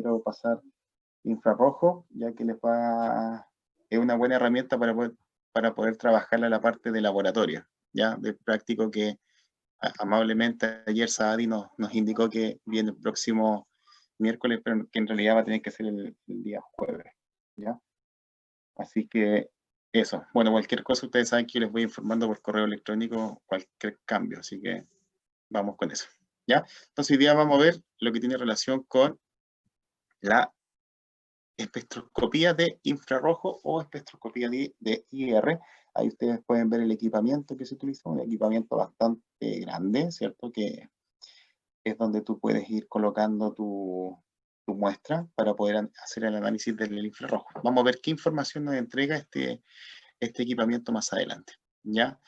quiero pasar infrarrojo, ya que es una buena herramienta para poder trabajar en la parte de laboratorio, ya, del práctico que amablemente ayer Saadi nos indicó que viene el próximo miércoles, pero que en realidad va a tener que ser el día jueves, ¿ya? Así que eso. Bueno, cualquier cosa ustedes saben que yo les voy informando por correo electrónico cualquier cambio, así que vamos con eso, ¿ya? Entonces hoy día vamos a ver lo que tiene relación con la espectroscopía de infrarrojo o espectroscopía de IR. Ahí ustedes pueden ver el equipamiento que se utiliza, un equipamiento bastante grande, ¿cierto? Que es donde tú puedes ir colocando tu muestra para poder hacer el análisis del infrarrojo. Vamos a ver qué información nos entrega este equipamiento más adelante, ¿ya?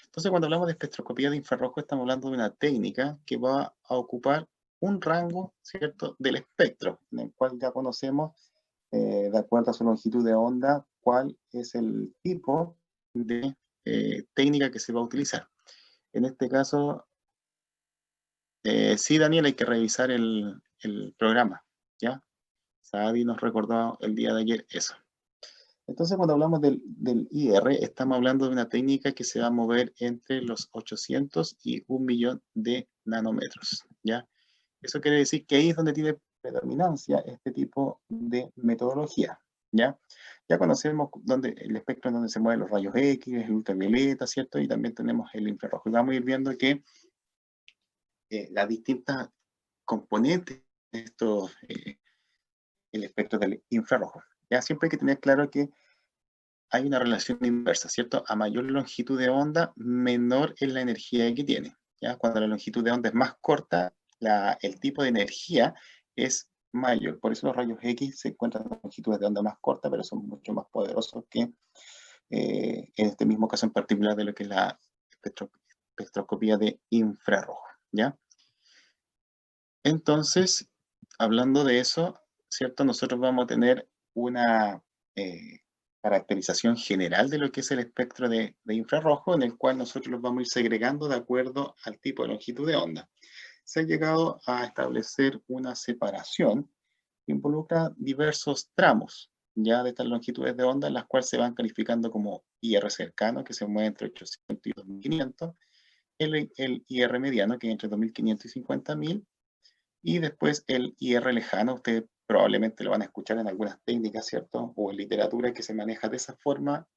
Entonces, cuando hablamos de espectroscopía de infrarrojo, estamos hablando de una técnica que va a ocupar un rango, ¿cierto?, del espectro, en el cual ya conocemos, de acuerdo a su longitud de onda, cuál es el tipo de técnica que se va a utilizar. En este caso, sí, Daniel, hay que revisar el programa, ¿ya? Saadi nos recordó el día de ayer eso. Entonces, cuando hablamos del IR, estamos hablando de una técnica que se va a mover entre los 800 y 1.000.000 de nanómetros, ¿ya? Eso quiere decir que ahí es donde tiene predominancia este tipo de metodología, ¿ya? Ya conocemos el espectro en donde se mueven los rayos X, el ultravioleta, ¿cierto? Y también tenemos el infrarrojo. Y vamos a ir viendo que las distintas componentes de el espectro del infrarrojo. Ya siempre hay que tener claro que hay una relación inversa, ¿cierto? A mayor longitud de onda, menor es la energía que tiene, ¿ya? Cuando la longitud de onda es más corta, el tipo de energía es mayor. Por eso los rayos X se encuentran en longitudes de onda más cortas, pero son mucho más poderosos que en este mismo caso en particular de lo que es la espectroscopía de infrarrojo, ¿ya? Entonces, hablando de eso, ¿cierto? Nosotros vamos a tener una caracterización general de lo que es el espectro de infrarrojo, en el cual nosotros los vamos a ir segregando de acuerdo al tipo de longitud de onda. Se ha llegado a establecer una separación que involucra diversos tramos, ya de estas longitudes de onda, en las cuales se van calificando como IR cercano, que se mueve entre 800 y 2.500, el IR mediano, que es entre 2.500 y 50.000, y después el IR lejano, ustedes probablemente lo van a escuchar en algunas técnicas, ¿cierto? O en literatura que se maneja de esa forma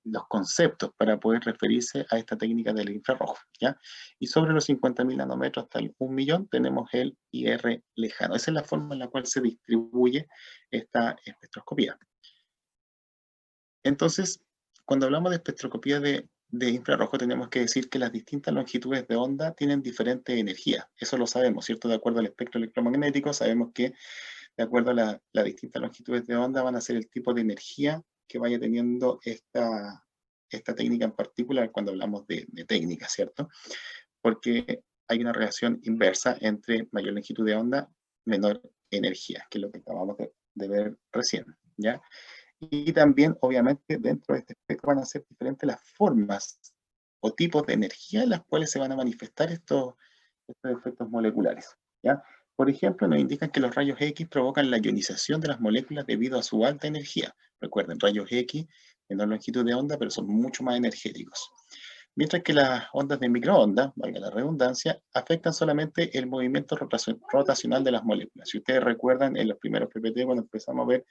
los conceptos para poder referirse a esta técnica del infrarrojo, ¿ya? Y sobre los 50.000 nanómetros hasta el 1.000.000 tenemos el IR lejano. Esa es la forma en la cual se distribuye esta espectroscopía. Entonces, cuando hablamos de espectroscopía de infrarrojo, tenemos que decir que las distintas longitudes de onda tienen diferente energía. Eso lo sabemos, ¿cierto? De acuerdo al espectro electromagnético, sabemos que de acuerdo a las distintas longitudes de onda van a ser el tipo de energía que vaya teniendo esta técnica en particular cuando hablamos de técnica, ¿cierto? Porque hay una relación inversa entre mayor longitud de onda, menor energía, que es lo que acabamos de ver recién, ¿ya? Y también, obviamente, dentro de este espectro van a ser diferentes las formas o tipos de energía en las cuales se van a manifestar estos efectos moleculares, ¿ya? Por ejemplo, nos indican que los rayos X provocan la ionización de las moléculas debido a su alta energía. Recuerden, rayos X, menor longitud de onda, pero son mucho más energéticos. Mientras que las ondas de microondas, valga la redundancia, afectan solamente el movimiento rotacional de las moléculas. Si ustedes recuerdan, en los primeros PPT, cuando empezamos a ver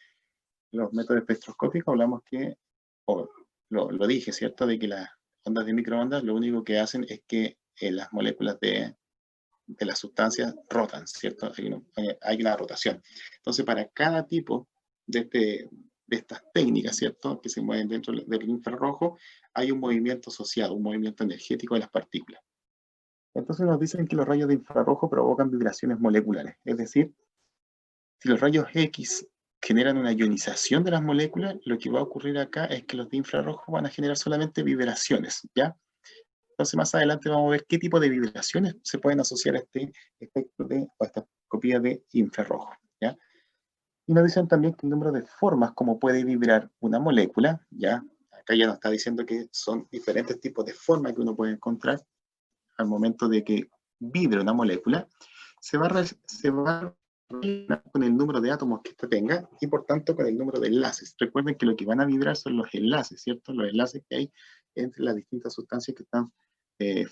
los métodos espectroscópicos, hablamos que, o lo dije, ¿cierto?, de que las ondas de microondas lo único que hacen es que las moléculas de las sustancias rotan, ¿cierto? Hay una rotación. Entonces, para cada tipo de estas técnicas, ¿cierto?, que se mueven dentro del infrarrojo, hay un movimiento asociado, un movimiento energético de las partículas. Entonces nos dicen que los rayos de infrarrojo provocan vibraciones moleculares, es decir, si los rayos X generan una ionización de las moléculas, lo que va a ocurrir acá es que los de infrarrojo van a generar solamente vibraciones, ¿ya? Entonces más adelante vamos a ver qué tipo de vibraciones se pueden asociar a este efecto o a esta copia de infrarrojo, ¿ya? Y nos dicen también que el número de formas como puede vibrar una molécula, ¿ya? Acá ya nos está diciendo que son diferentes tipos de formas que uno puede encontrar al momento de que vibre una molécula, se va a con el número de átomos que ésta tenga y por tanto con el número de enlaces. Recuerden que lo que van a vibrar son los enlaces, ¿cierto? Los enlaces que hay entre las distintas sustancias que están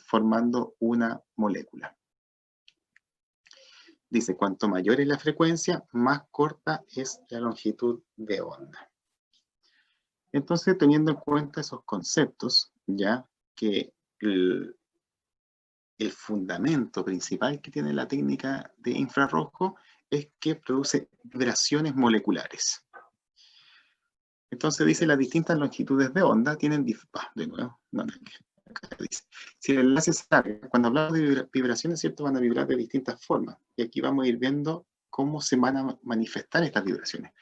formando una molécula. Dice, cuanto mayor es la frecuencia, más corta es la longitud de onda. Entonces, teniendo en cuenta esos conceptos, ya que el fundamento principal que tiene la técnica de infrarrojo es que produce vibraciones moleculares. Entonces dice, las distintas longitudes de onda tienen... de nuevo, no, acá dice. Si el enlace es largo, cuando hablamos de vibraciones, ¿cierto? Van a vibrar de distintas formas. Y aquí vamos a ir viendo cómo se van a manifestar estas vibraciones.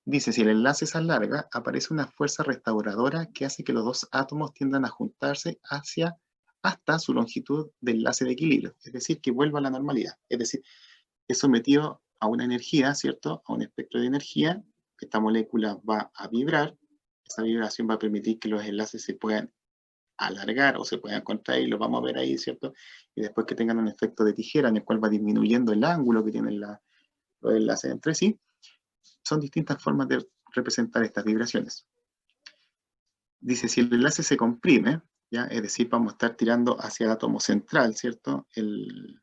Dice, si el enlace se alarga, aparece una fuerza restauradora que hace que los dos átomos tiendan a juntarse hasta su longitud de enlace de equilibrio, es decir, que vuelva a la normalidad. Es decir, es sometido a una energía, ¿cierto? A un espectro de energía. Esta molécula va a vibrar. Esa vibración va a permitir que los enlaces se puedan alargar o se puedan contraer, y lo vamos a ver ahí, ¿cierto? Y después que tengan un efecto de tijera en el cual va disminuyendo el ángulo que tienen los enlaces entre sí. Son distintas formas de representar estas vibraciones. Dice, si el enlace se comprime, ¿ya? Es decir, vamos a estar tirando hacia el átomo central, ¿cierto? El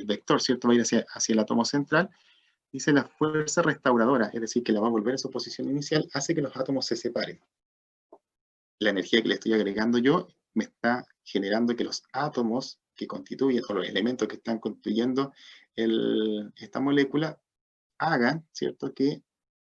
vector, ¿cierto? Va a ir hacia el átomo central. Dice, la fuerza restauradora, es decir, que la va a volver a su posición inicial, hace que los átomos se separen. La energía que le estoy agregando yo me está generando que los átomos que constituyen, o los elementos que están constituyendo esta molécula, hagan, ¿cierto?, que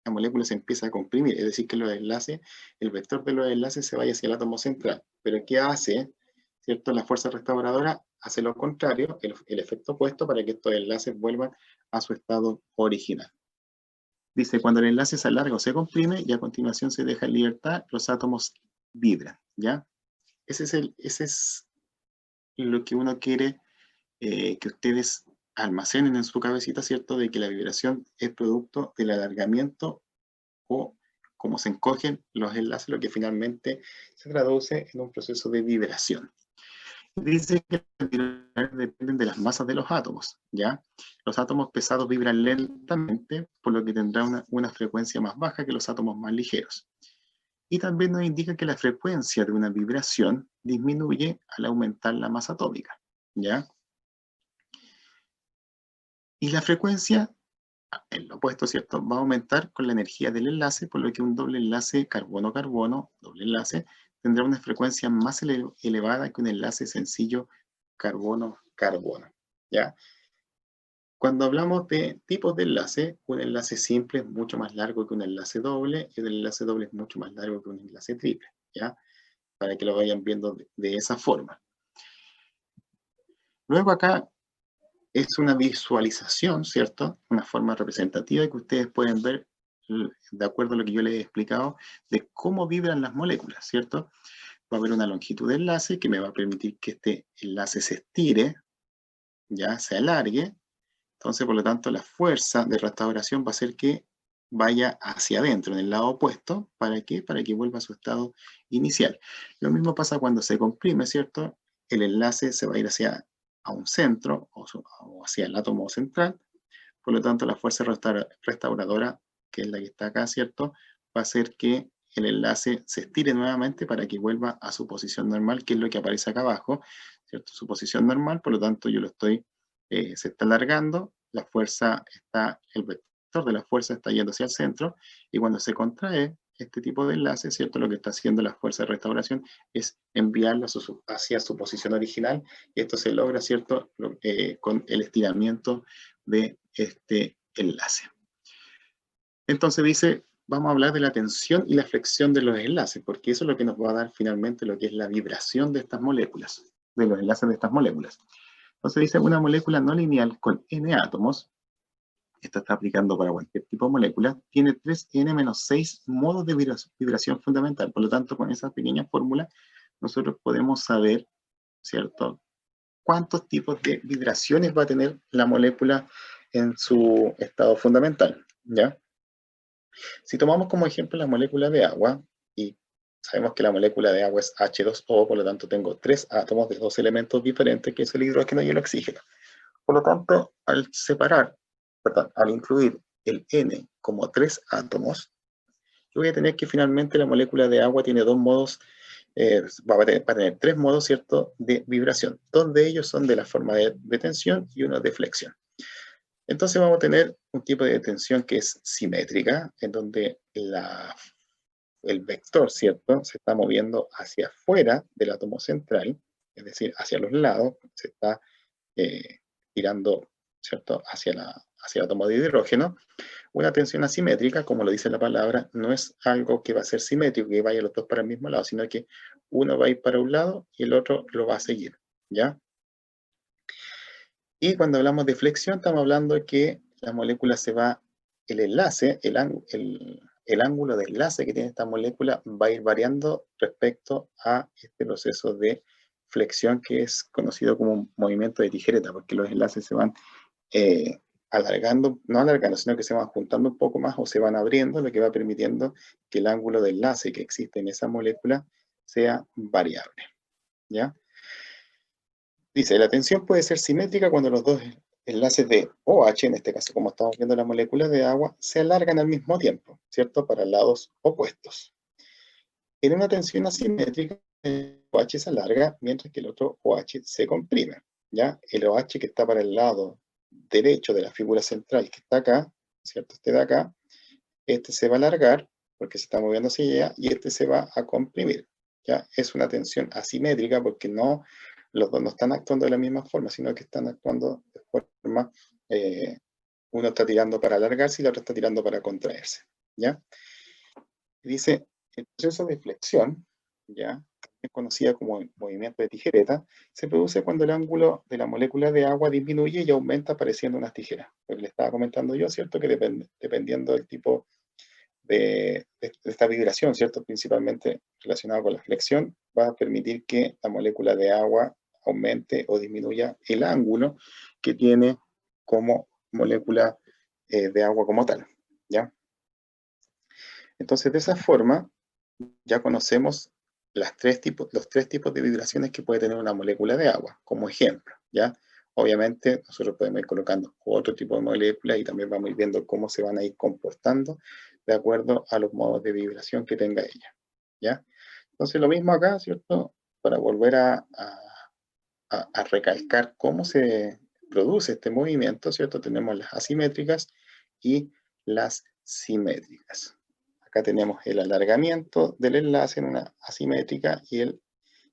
la molécula se empieza a comprimir, es decir, que los enlaces, el vector de los enlaces se vaya hacia el átomo central. Pero ¿qué hace? ¿Cierto? La fuerza restauradora hace lo contrario, el efecto opuesto, para que estos enlaces vuelvan a su estado original. Dice, cuando el enlace se alarga o se comprime y a continuación se deja en libertad, los átomos vibran, ¿ya? Ese es lo que uno quiere que ustedes almacenen en su cabecita, ¿cierto? De que la vibración es producto del alargamiento o cómo se encogen los enlaces, lo que finalmente se traduce en un proceso de vibración. Dice que las vibraciones dependen de las masas de los átomos, ¿ya? Los átomos pesados vibran lentamente, por lo que tendrán una frecuencia más baja que los átomos más ligeros. Y también nos indica que la frecuencia de una vibración disminuye al aumentar la masa atómica, ¿ya? Y la frecuencia, en lo opuesto, ¿cierto?, va a aumentar con la energía del enlace, por lo que un doble enlace carbono-carbono, doble enlace, tendrá una frecuencia más elevada que un enlace sencillo carbono-carbono, ¿ya? Cuando hablamos de tipos de enlace, un enlace simple es mucho más largo que un enlace doble, y un enlace doble es mucho más largo que un enlace triple, ¿ya? Para que lo vayan viendo de esa forma. Luego acá es una visualización, ¿cierto? Una forma representativa que ustedes pueden ver, de acuerdo a lo que yo les he explicado, de cómo vibran las moléculas, ¿cierto? Va a haber una longitud de enlace que me va a permitir que este enlace se estire, ya se alargue. Entonces, por lo tanto, la fuerza de restauración va a hacer que vaya hacia adentro, en el lado opuesto. ¿Para qué? Para que vuelva a su estado inicial. Lo mismo pasa cuando se comprime, ¿cierto? El enlace se va a ir hacia a un centro o hacia el átomo central. Por lo tanto, la fuerza restauradora, que es la que está acá, ¿cierto?, va a hacer que el enlace se estire nuevamente para que vuelva a su posición normal, que es lo que aparece acá abajo, ¿cierto? Su posición normal. Por lo tanto, yo lo estoy, se está alargando, la fuerza está, el vector de la fuerza está yendo hacia el centro, y cuando se contrae este tipo de enlace, ¿cierto?, lo que está haciendo la fuerza de restauración es enviarlo hacia su posición original, y esto se logra, ¿cierto?, con el estiramiento de este enlace. Entonces dice, vamos a hablar de la tensión y la flexión de los enlaces, porque eso es lo que nos va a dar finalmente lo que es la vibración de estas moléculas, de los enlaces de estas moléculas. Entonces dice, una molécula no lineal con n átomos, esto está aplicando para cualquier tipo de molécula, tiene 3n-6 modos de vibración fundamental. Por lo tanto, con esa pequeña fórmula, nosotros podemos saber, ¿cierto?, cuántos tipos de vibraciones va a tener la molécula en su estado fundamental, ¿ya? Si tomamos como ejemplo la molécula de agua, y sabemos que la molécula de agua es H2O, por lo tanto tengo 3 átomos de 2 elementos diferentes, que es el hidrógeno y el oxígeno. Por lo tanto, al separar perdón, al incluir el N como 3 átomos, yo voy a tener que finalmente la molécula de agua tiene dos modos, va a tener tres modos, ¿cierto?, de vibración. Dos de ellos son de la forma de tensión y uno de flexión. Entonces vamos a tener un tipo de tensión que es simétrica, en donde el vector, ¿cierto?, se está moviendo hacia afuera del átomo central, es decir, hacia los lados, se está tirando, ¿cierto?, hacia el átomo de hidrógeno. Una tensión asimétrica, como lo dice la palabra, no es algo que va a ser simétrico, que vaya los dos para el mismo lado, sino que uno va a ir para un lado y el otro lo va a seguir, ¿ya? Y cuando hablamos de flexión, estamos hablando de que la molécula se va, el enlace, el ángulo de enlace que tiene esta molécula va a ir variando respecto a este proceso de flexión que es conocido como un movimiento de tijereta, porque los enlaces se van alargando, no alargando, sino que se van juntando un poco más o se van abriendo, lo que va permitiendo que el ángulo de enlace que existe en esa molécula sea variable, ¿ya? Dice, la tensión puede ser simétrica cuando los dos enlaces de OH, en este caso como estamos viendo las moléculas de agua, se alargan al mismo tiempo, ¿cierto? Para lados opuestos. En una tensión asimétrica, el OH se alarga mientras que el otro OH se comprime, ¿ya? El OH que está para el lado derecho de la figura central, que está acá, ¿cierto? Este de acá, este se va a alargar porque se está moviendo hacia allá y este se va a comprimir, ¿ya? Es una tensión asimétrica porque no, los dos no están actuando de la misma forma, sino que están actuando de forma, uno está tirando para alargarse y el otro está tirando para contraerse, ¿ya? Dice, el proceso de flexión, ¿ya?, es conocida como movimiento de tijereta, se produce cuando el ángulo de la molécula de agua disminuye y aumenta pareciendo unas tijeras. Lo que le estaba comentando yo, ¿cierto?, que dependiendo del tipo de esta vibración, ¿cierto?, principalmente relacionado con la flexión, va a permitir que la molécula de agua aumente o disminuya el ángulo que tiene como molécula de agua como tal, ¿ya? Entonces, de esa forma, ya conocemos los tres tipos de vibraciones que puede tener una molécula de agua, como ejemplo, ¿ya? Obviamente, nosotros podemos ir colocando otro tipo de moléculas y también vamos a ir viendo cómo se van a ir comportando de acuerdo a los modos de vibración que tenga ella, ¿ya? Entonces, lo mismo acá, ¿cierto? Para volver a recalcar cómo se produce este movimiento, ¿cierto? Tenemos las asimétricas y las simétricas. Acá tenemos el alargamiento del enlace en una asimétrica y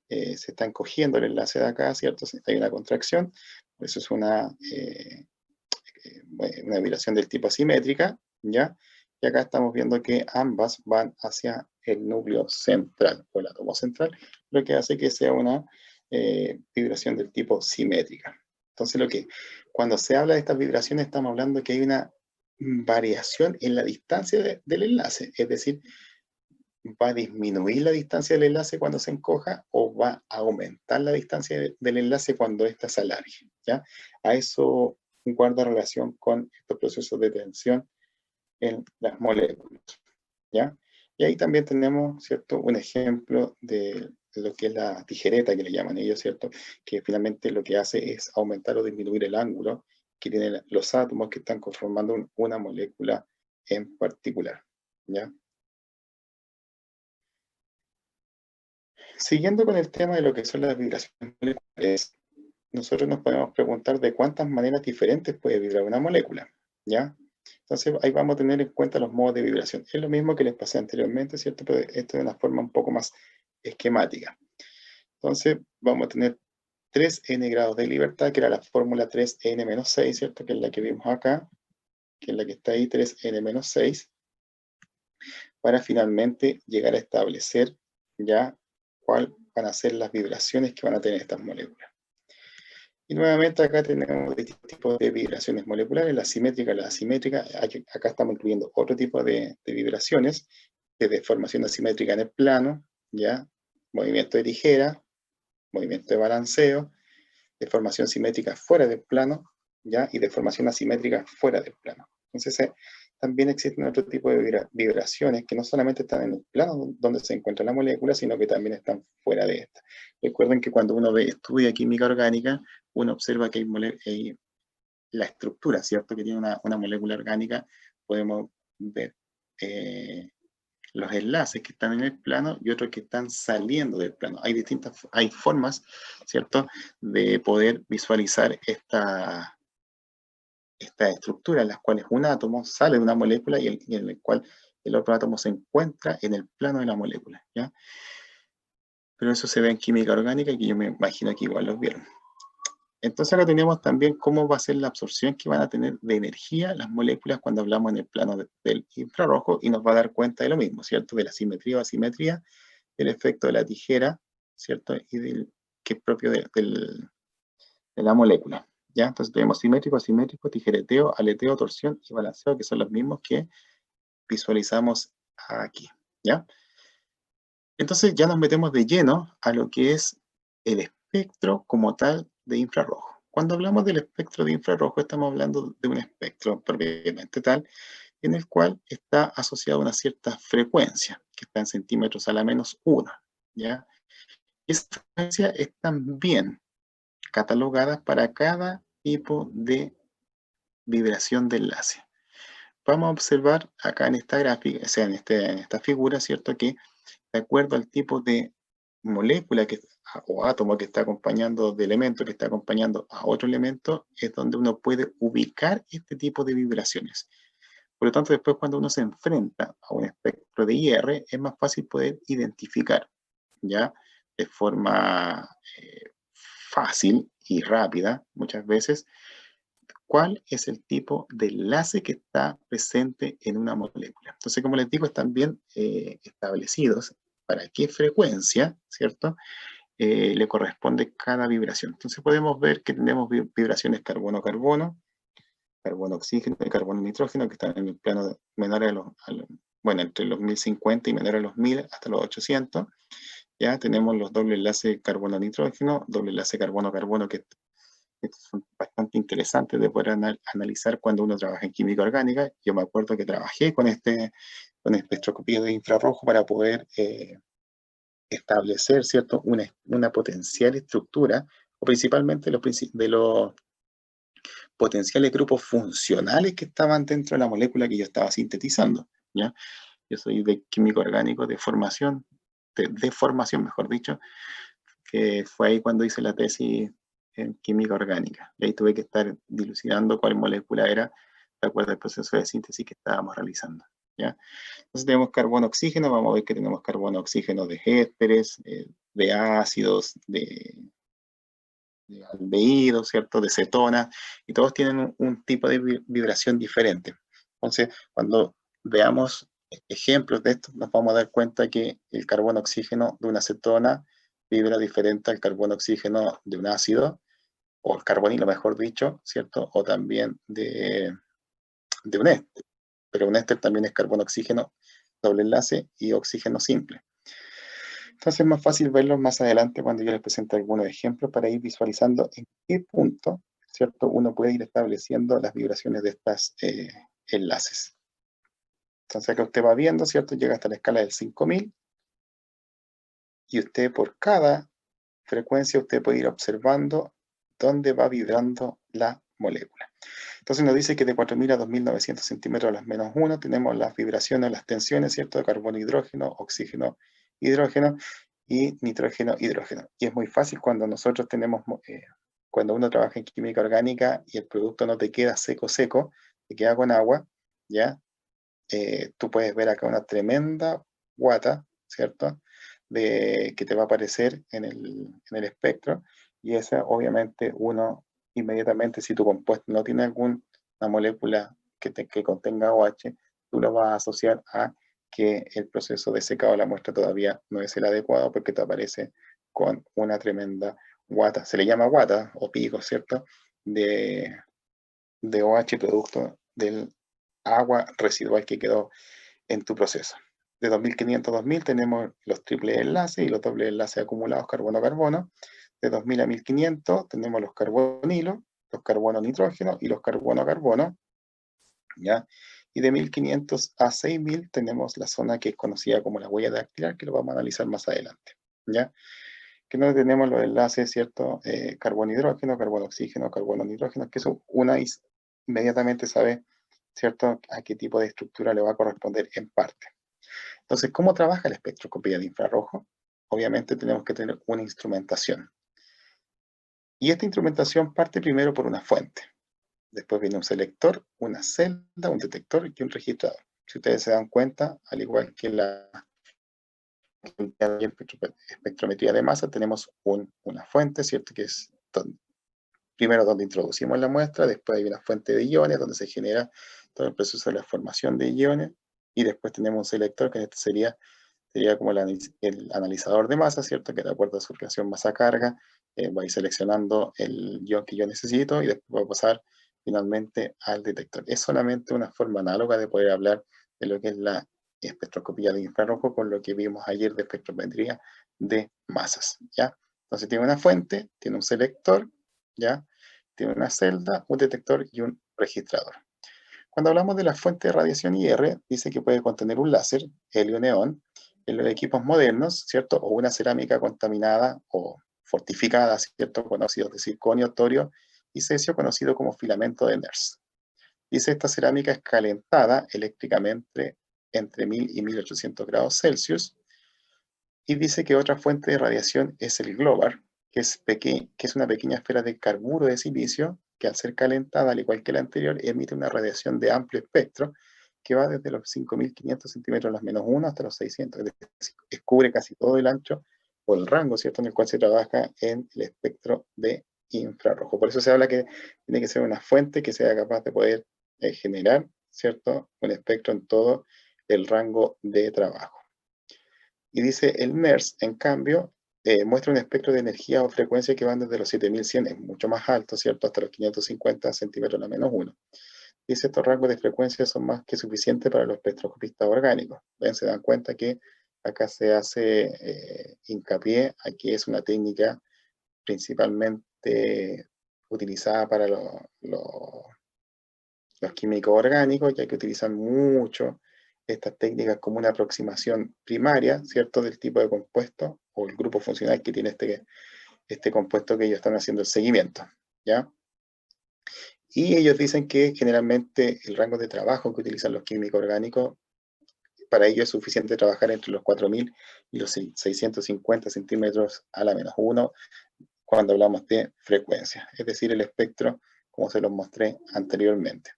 se está encogiendo el enlace de acá, ¿cierto? Hay una contracción, eso es una vibración del tipo asimétrica, ¿ya? Y acá estamos viendo que ambas van hacia el núcleo central, o el átomo central, lo que hace que sea una vibración del tipo simétrica. Entonces, cuando se habla de estas vibraciones, estamos hablando que hay una variación en la distancia del enlace, es decir, va a disminuir la distancia del enlace cuando se encoja o va a aumentar la distancia del enlace cuando ésta se alargue, ¿ya? A eso guarda relación con estos procesos de tensión en las moléculas, ¿ya? Y ahí también tenemos, ¿cierto?, un ejemplo de lo que es la tijereta que le llaman ellos, ¿cierto?, que finalmente lo que hace es aumentar o disminuir el ángulo que tienen los átomos que están conformando una molécula en particular, ¿ya? Siguiendo con el tema de lo que son las vibraciones moleculares, nosotros nos podemos preguntar de cuántas maneras diferentes puede vibrar una molécula, ¿ya? Entonces ahí vamos a tener en cuenta los modos de vibración. Es lo mismo que les pasé anteriormente, ¿cierto? Pero esto de una forma un poco más esquemática. Entonces vamos a tener 3n grados de libertad, que era la fórmula 3n-6, ¿cierto? Que es la que vimos acá, que es la que está ahí, 3n-6, para finalmente llegar a establecer ya cuáles van a ser las vibraciones que van a tener estas moléculas. Y nuevamente acá tenemos distintos tipos de vibraciones moleculares, la simétrica, la asimétrica. Acá estamos incluyendo otro tipo de vibraciones, de deformación asimétrica en el plano, ¿ya? Movimiento de tijera, movimiento de balanceo, deformación simétrica fuera del plano, ¿ya? Y deformación asimétrica fuera del plano. Entonces, también existen otro tipo de vibraciones que no solamente están en el plano donde se encuentra la molécula, sino que también están fuera de esta. Recuerden que cuando uno estudia química orgánica, uno observa que hay la estructura, ¿cierto? Que tiene una molécula orgánica, podemos ver los enlaces que están en el plano y otros que están saliendo del plano. Hay formas, ¿cierto?, de poder visualizar esta estructura en las cuales un átomo sale de una molécula y en el cual el otro átomo se encuentra en el plano de la molécula, ¿ya? Pero eso se ve en química orgánica y que yo me imagino que igual los vieron. Entonces acá tenemos también cómo va a ser la absorción que van a tener de energía las moléculas cuando hablamos en el plano del infrarrojo, y nos va a dar cuenta de lo mismo, ¿cierto? De la simetría o asimetría, del efecto de la tijera, ¿cierto? Y que es propio de la molécula, ¿ya? Entonces tenemos simétrico, asimétrico, tijereteo, aleteo, torsión y balanceo, que son los mismos que visualizamos aquí, ¿ya? Entonces ya nos metemos de lleno a lo que es el espectro como tal de infrarrojo. Cuando hablamos del espectro de infrarrojo, estamos hablando de un espectro propiamente tal, en el cual está asociada una cierta frecuencia, que está en centímetros a la menos 1, ¿ya? Y esa frecuencia es también catalogada para cada tipo de vibración de enlace. Vamos a observar acá en esta gráfica, o sea, en esta figura, ¿cierto?, que de acuerdo al tipo de molécula o átomo que está acompañando, de elemento que está acompañando a otro elemento, es donde uno puede ubicar este tipo de vibraciones. Por lo tanto, después cuando uno se enfrenta a un espectro de IR, es más fácil poder identificar, ¿ya? De forma fácil y rápida, muchas veces, cuál es el tipo de enlace que está presente en una molécula. Entonces, como les digo, están bien establecidos para qué frecuencia, ¿cierto?, le corresponde cada vibración. Entonces podemos ver que tenemos vibraciones carbono-carbono, carbono-oxígeno y carbono-nitrógeno, que están en el plano menor bueno, entre los 1050 y menor a los 1000 hasta los 800. Ya tenemos los doble enlace carbono-nitrógeno, doble enlace carbono-carbono, que son bastante interesantes de poder analizar cuando uno trabaja en química orgánica. Yo me acuerdo que trabajé con espectroscopía de infrarrojo para poder establecer, ¿cierto?, una potencial estructura, o principalmente de los potenciales grupos funcionales que estaban dentro de la molécula que yo estaba sintetizando, ¿ya? Yo soy de químico orgánico de formación, de formación, mejor dicho, que fue ahí cuando hice la tesis en química orgánica. Y ahí tuve que estar dilucidando cuál molécula era de acuerdo al proceso de síntesis que estábamos realizando, ¿ya? Entonces tenemos carbono-oxígeno, vamos a ver que tenemos carbono-oxígeno de ésteres, de ácidos, de aldehídos, ¿cierto?, de cetona, y todos tienen un tipo de vibración diferente. Entonces, cuando veamos ejemplos de esto, nos vamos a dar cuenta que el carbono-oxígeno de una cetona vibra diferente al carbono-oxígeno de un ácido, o el carbonilo, mejor dicho, ¿cierto?, o también de un éster. Pero un éster también es carbono-oxígeno, doble enlace, y oxígeno simple. Entonces es más fácil verlos más adelante cuando yo les presente algunos ejemplos para ir visualizando en qué punto, ¿cierto?, uno puede ir estableciendo las vibraciones de estos enlaces. Entonces acá usted va viendo, ¿cierto?, llega hasta la escala del 5000, y usted por cada frecuencia usted puede ir observando dónde va vibrando la molécula. Entonces nos dice que de 4000 a 2900 centímetros a las menos 1 tenemos las vibraciones, las tensiones, ¿cierto?, de carbono-hidrógeno, oxígeno-hidrógeno y nitrógeno-hidrógeno. Y es muy fácil cuando nosotros tenemos, cuando uno trabaja en química orgánica y el producto no te queda seco, te queda con agua, ¿ya? Tú puedes ver acá una tremenda guata, ¿cierto?, que te va a aparecer en el espectro, y esa obviamente uno inmediatamente, si tu compuesto no tiene alguna molécula que contenga OH, tú lo vas a asociar a que el proceso de secado de la muestra todavía no es el adecuado, porque te aparece con una tremenda guata. Se le llama guata o pico, ¿cierto?, de OH producto del agua residual que quedó en tu proceso. De 2500 a 2000 tenemos los triples enlaces y los dobles enlaces acumulados carbono-carbono. De 2000 a 1500 tenemos los carbonilos, los carbono-nitrógeno y los carbono-carbono, ¿ya? Y de 1500 a 6000 tenemos la zona que es conocida como la huella dactilar, que lo vamos a analizar más adelante, ¿ya? Que no tenemos los enlaces, ¿cierto? Carbono-hidrógeno, carbono-oxígeno, carbono-nitrógeno, que son inmediatamente sabe, ¿cierto?, a qué tipo de estructura le va a corresponder en parte. Entonces, ¿cómo trabaja la espectroscopía de infrarrojo? Obviamente tenemos que tener una instrumentación. Y esta instrumentación parte primero por una fuente. Después viene un selector, una celda, un detector y un registrador. Si ustedes se dan cuenta, al igual que la espectrometría de masa, tenemos una fuente, ¿cierto? Que es primero donde introducimos la muestra, después hay una fuente de iones donde se genera todo el proceso de la formación de iones, y después tenemos un selector, que en este sería como el analizador de masa, ¿cierto? Que de acuerdo a su relación masa-carga, va a ir seleccionando el ion que yo necesito y después va a pasar finalmente al detector. Es solamente una forma análoga de poder hablar de lo que es la espectroscopía de infrarrojo con lo que vimos ayer de espectrometría de masas, ¿ya? Entonces tiene una fuente, tiene un selector, ¿ya? Tiene una celda, un detector y un registrador. Cuando hablamos de la fuente de radiación IR, dice que puede contener un láser, helio-neón, en los equipos modernos, ¿cierto? O una cerámica contaminada o fortificada, ¿cierto? Con óxidos de circonio, torio y cesio, conocido como filamento de NERS. Dice esta cerámica es calentada eléctricamente entre 1000 y 1800 grados Celsius. Y dice que otra fuente de radiación es el Globar, que es una pequeña esfera de carburo de silicio que al ser calentada, al igual que la anterior, emite una radiación de amplio espectro que va desde los 5500 centímetros las -1 hasta los 600, es decir, cubre casi todo el ancho o el rango, ¿cierto?, en el cual se trabaja en el espectro de infrarrojo. Por eso se habla que tiene que ser una fuente que sea capaz de poder generar, ¿cierto?, un espectro en todo el rango de trabajo. Y dice el NERS, en cambio, muestra un espectro de energía o frecuencia que van desde los 7100, es mucho más alto, ¿cierto?, hasta los 550 centímetros la -1. Dice estos rangos de frecuencia son más que suficientes para los espectroscopistas orgánicos. ¿Ven? Se dan cuenta que acá se hace hincapié a que es una técnica principalmente utilizada para los químicos orgánicos, ya que utilizan mucho estas técnicas como una aproximación primaria, ¿cierto?, del tipo de compuesto o el grupo funcional que tiene este compuesto que ellos están haciendo el seguimiento, ¿ya? Y ellos dicen que generalmente el rango de trabajo que utilizan los químicos orgánicos, para ellos es suficiente trabajar entre los 4000 y los 650 centímetros a la -1 cuando hablamos de frecuencia, es decir, el espectro como se los mostré anteriormente.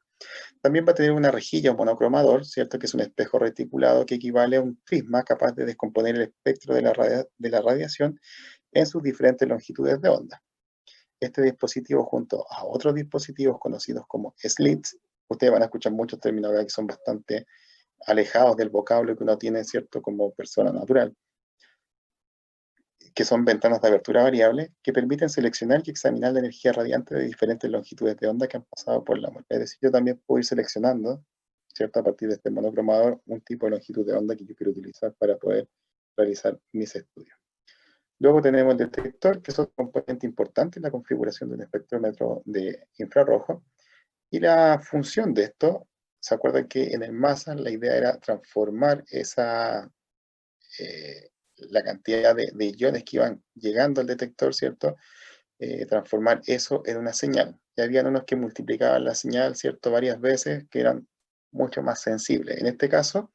También va a tener una rejilla o monocromador, ¿cierto?, que es un espejo reticulado que equivale a un prisma capaz de descomponer el espectro de la radiación en sus diferentes longitudes de onda. Este dispositivo, junto a otros dispositivos conocidos como slits, ustedes van a escuchar muchos términos acá que son bastante alejados del vocablo que uno tiene, ¿cierto?, como persona natural, que son ventanas de abertura variable, que permiten seleccionar y examinar la energía radiante de diferentes longitudes de onda que han pasado por la muestra. Es decir, yo también puedo ir seleccionando, ¿cierto?, a partir de este monocromador, un tipo de longitud de onda que yo quiero utilizar para poder realizar mis estudios. Luego tenemos el detector, que es un componente importante en la configuración de un espectrómetro de infrarrojo. Y la función de esto, ¿se acuerdan que en el masa la idea era transformar la cantidad de iones que iban llegando al detector, ¿cierto? Transformar eso en una señal. Y habían unos que multiplicaban la señal, ¿cierto?, varias veces, que eran mucho más sensibles. En este caso,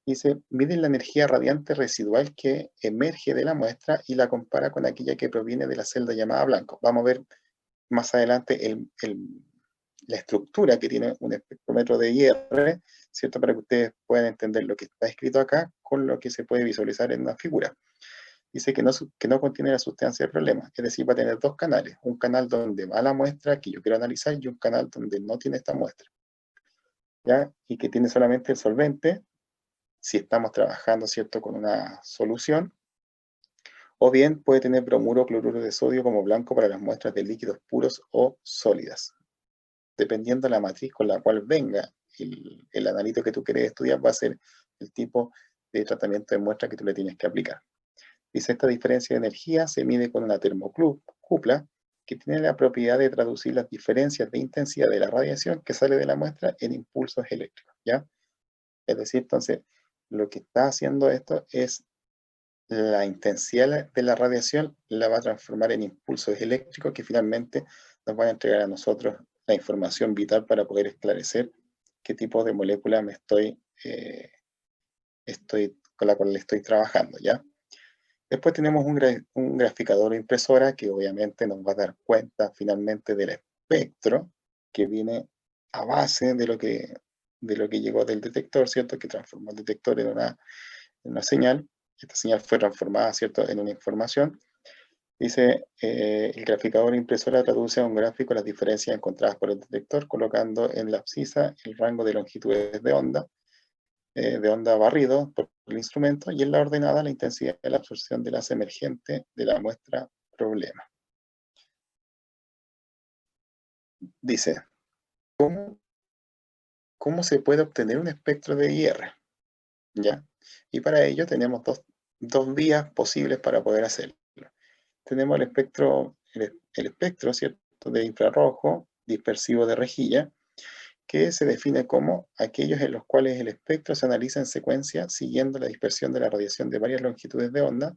dice, mide la energía radiante residual que emerge de la muestra y la compara con aquella que proviene de la celda llamada blanco. Vamos a ver más adelante la estructura que tiene un espectrómetro de IR, ¿cierto?, para que ustedes puedan entender lo que está escrito acá con lo que se puede visualizar en una figura. Dice que no contiene la sustancia del problema, es decir, va a tener dos canales, un canal donde va la muestra que yo quiero analizar y un canal donde no tiene esta muestra, ¿ya? Y que tiene solamente el solvente, si estamos trabajando, ¿cierto?, con una solución, o bien puede tener bromuro o cloruro de sodio como blanco para las muestras de líquidos puros o sólidas. Dependiendo de la matriz con la cual venga el analito que tú quieres estudiar, va a ser el tipo de tratamiento de muestra que tú le tienes que aplicar. Dice, esta diferencia de energía se mide con una termocupla que tiene la propiedad de traducir las diferencias de intensidad de la radiación que sale de la muestra en impulsos eléctricos, ¿ya? Es decir, entonces, lo que está haciendo esto es la intensidad de la radiación la va a transformar en impulsos eléctricos que finalmente nos van a entregar a nosotros la información vital para poder esclarecer qué tipo de molécula con la cual estoy trabajando, ¿ya? Después tenemos un graficador o impresora que obviamente nos va a dar cuenta finalmente del espectro que viene a base de lo que llegó del detector, ¿cierto? Que transformó el detector en una señal. Esta señal fue transformada, ¿cierto?, en una información. Dice, el graficador impresora traduce a un gráfico las diferencias encontradas por el detector, colocando en la abscisa el rango de longitudes de onda barrido por el instrumento, y en la ordenada la intensidad de la absorción de las emergente de la muestra problema. Dice, ¿cómo se puede obtener un espectro de IR? ¿Ya? Y para ello tenemos dos vías posibles para poder hacerlo. Tenemos el espectro, ¿cierto?, de infrarrojo dispersivo de rejilla, que se define como aquellos en los cuales el espectro se analiza en secuencia siguiendo la dispersión de la radiación de varias longitudes de onda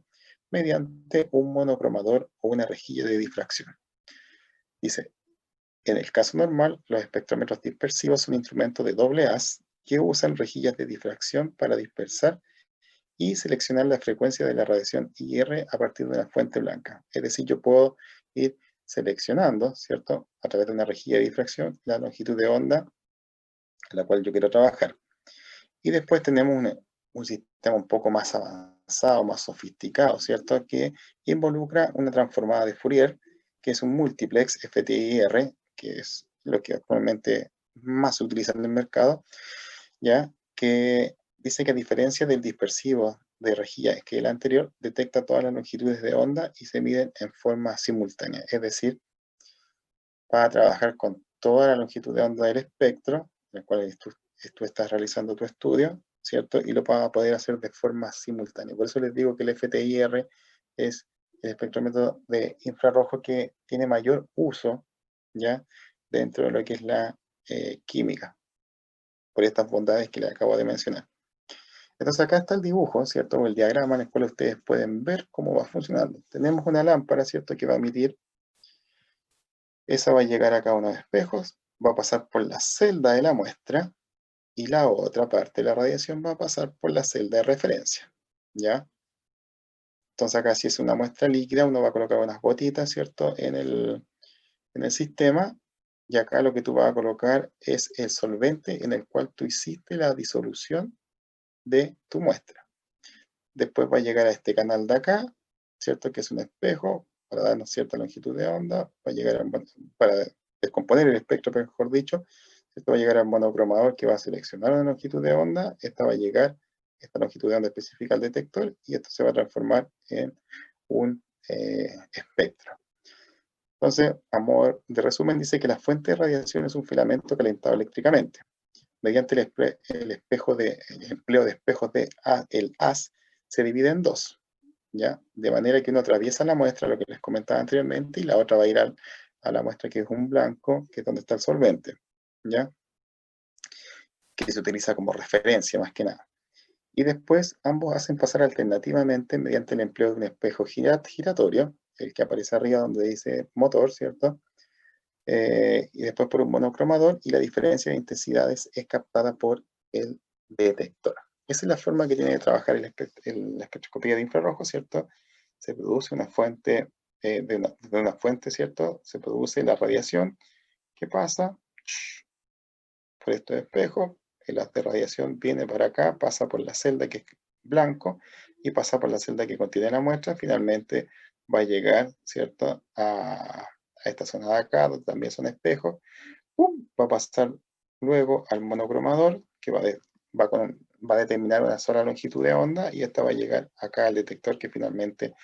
mediante un monocromador o una rejilla de difracción. Dice, en el caso normal, los espectrómetros dispersivos son instrumentos de doble haz que usan rejillas de difracción para dispersar y seleccionar la frecuencia de la radiación IR a partir de una fuente blanca. Es decir, yo puedo ir seleccionando, ¿cierto?, a través de una rejilla de difracción, la longitud de onda a la cual yo quiero trabajar. Y después tenemos un sistema un poco más avanzado, más sofisticado, ¿cierto?, que involucra una transformada de Fourier, que es un multiplex FTIR, que es lo que actualmente más se utiliza en el mercado, ¿ya? Que dice que a diferencia del dispersivo de rejilla, que el anterior detecta todas las longitudes de onda y se miden en forma simultánea. Es decir, para trabajar con toda la longitud de onda del espectro, en el cual tú estás realizando tu estudio, ¿cierto? Y lo vas a poder hacer de forma simultánea. Por eso les digo que el FTIR es el espectrómetro de infrarrojo que tiene mayor uso, ¿ya?, dentro de lo que es la química, por estas bondades que les acabo de mencionar. Entonces acá está el dibujo, ¿cierto?, o el diagrama en el cual ustedes pueden ver cómo va funcionando. Tenemos una lámpara, ¿cierto?, que va a emitir. Esa va a llegar acá a unos espejos, va a pasar por la celda de la muestra y la otra parte de la radiación va a pasar por la celda de referencia, ¿ya? Entonces acá si es una muestra líquida, uno va a colocar unas gotitas, ¿cierto?, en el sistema, y acá lo que tú vas a colocar es el solvente en el cual tú hiciste la disolución de tu muestra. Después va a llegar a este canal de acá, ¿cierto?, que es un espejo para darnos cierta longitud de onda, va a llegar para descomponer el espectro, mejor dicho, esto va a llegar al monocromador que va a seleccionar una longitud de onda, esta va a llegar, esta longitud de onda específica al detector, y esto se va a transformar en un espectro. Entonces, a modo de resumen, dice que la fuente de radiación es un filamento calentado eléctricamente. Mediante el empleo de espejos el haz se divide en dos, ¿ya? De manera que uno atraviesa la muestra, lo que les comentaba anteriormente, y la otra va a ir a la muestra que es un blanco, que es donde está el solvente, ¿ya?, que se utiliza como referencia más que nada. Y después ambos hacen pasar alternativamente mediante el empleo de un espejo giratorio, el que aparece arriba donde dice motor, ¿cierto? Y después por un monocromador, y la diferencia de intensidades es captada por el detector. Esa es la forma que tiene de trabajar la espectroscopía de infrarrojo, ¿cierto? Se produce una fuente, de una fuente, ¿cierto? Se produce la radiación que pasa por estos espejos, el haz de radiación viene para acá, pasa por la celda que es blanco y pasa por la celda que contiene la muestra, finalmente va a llegar, ¿cierto?, a esta zona de acá, donde también son espejos, ¡pum!, va a pasar luego al monocromador, que va a determinar una sola longitud de onda, y esta va a llegar acá al detector, que finalmente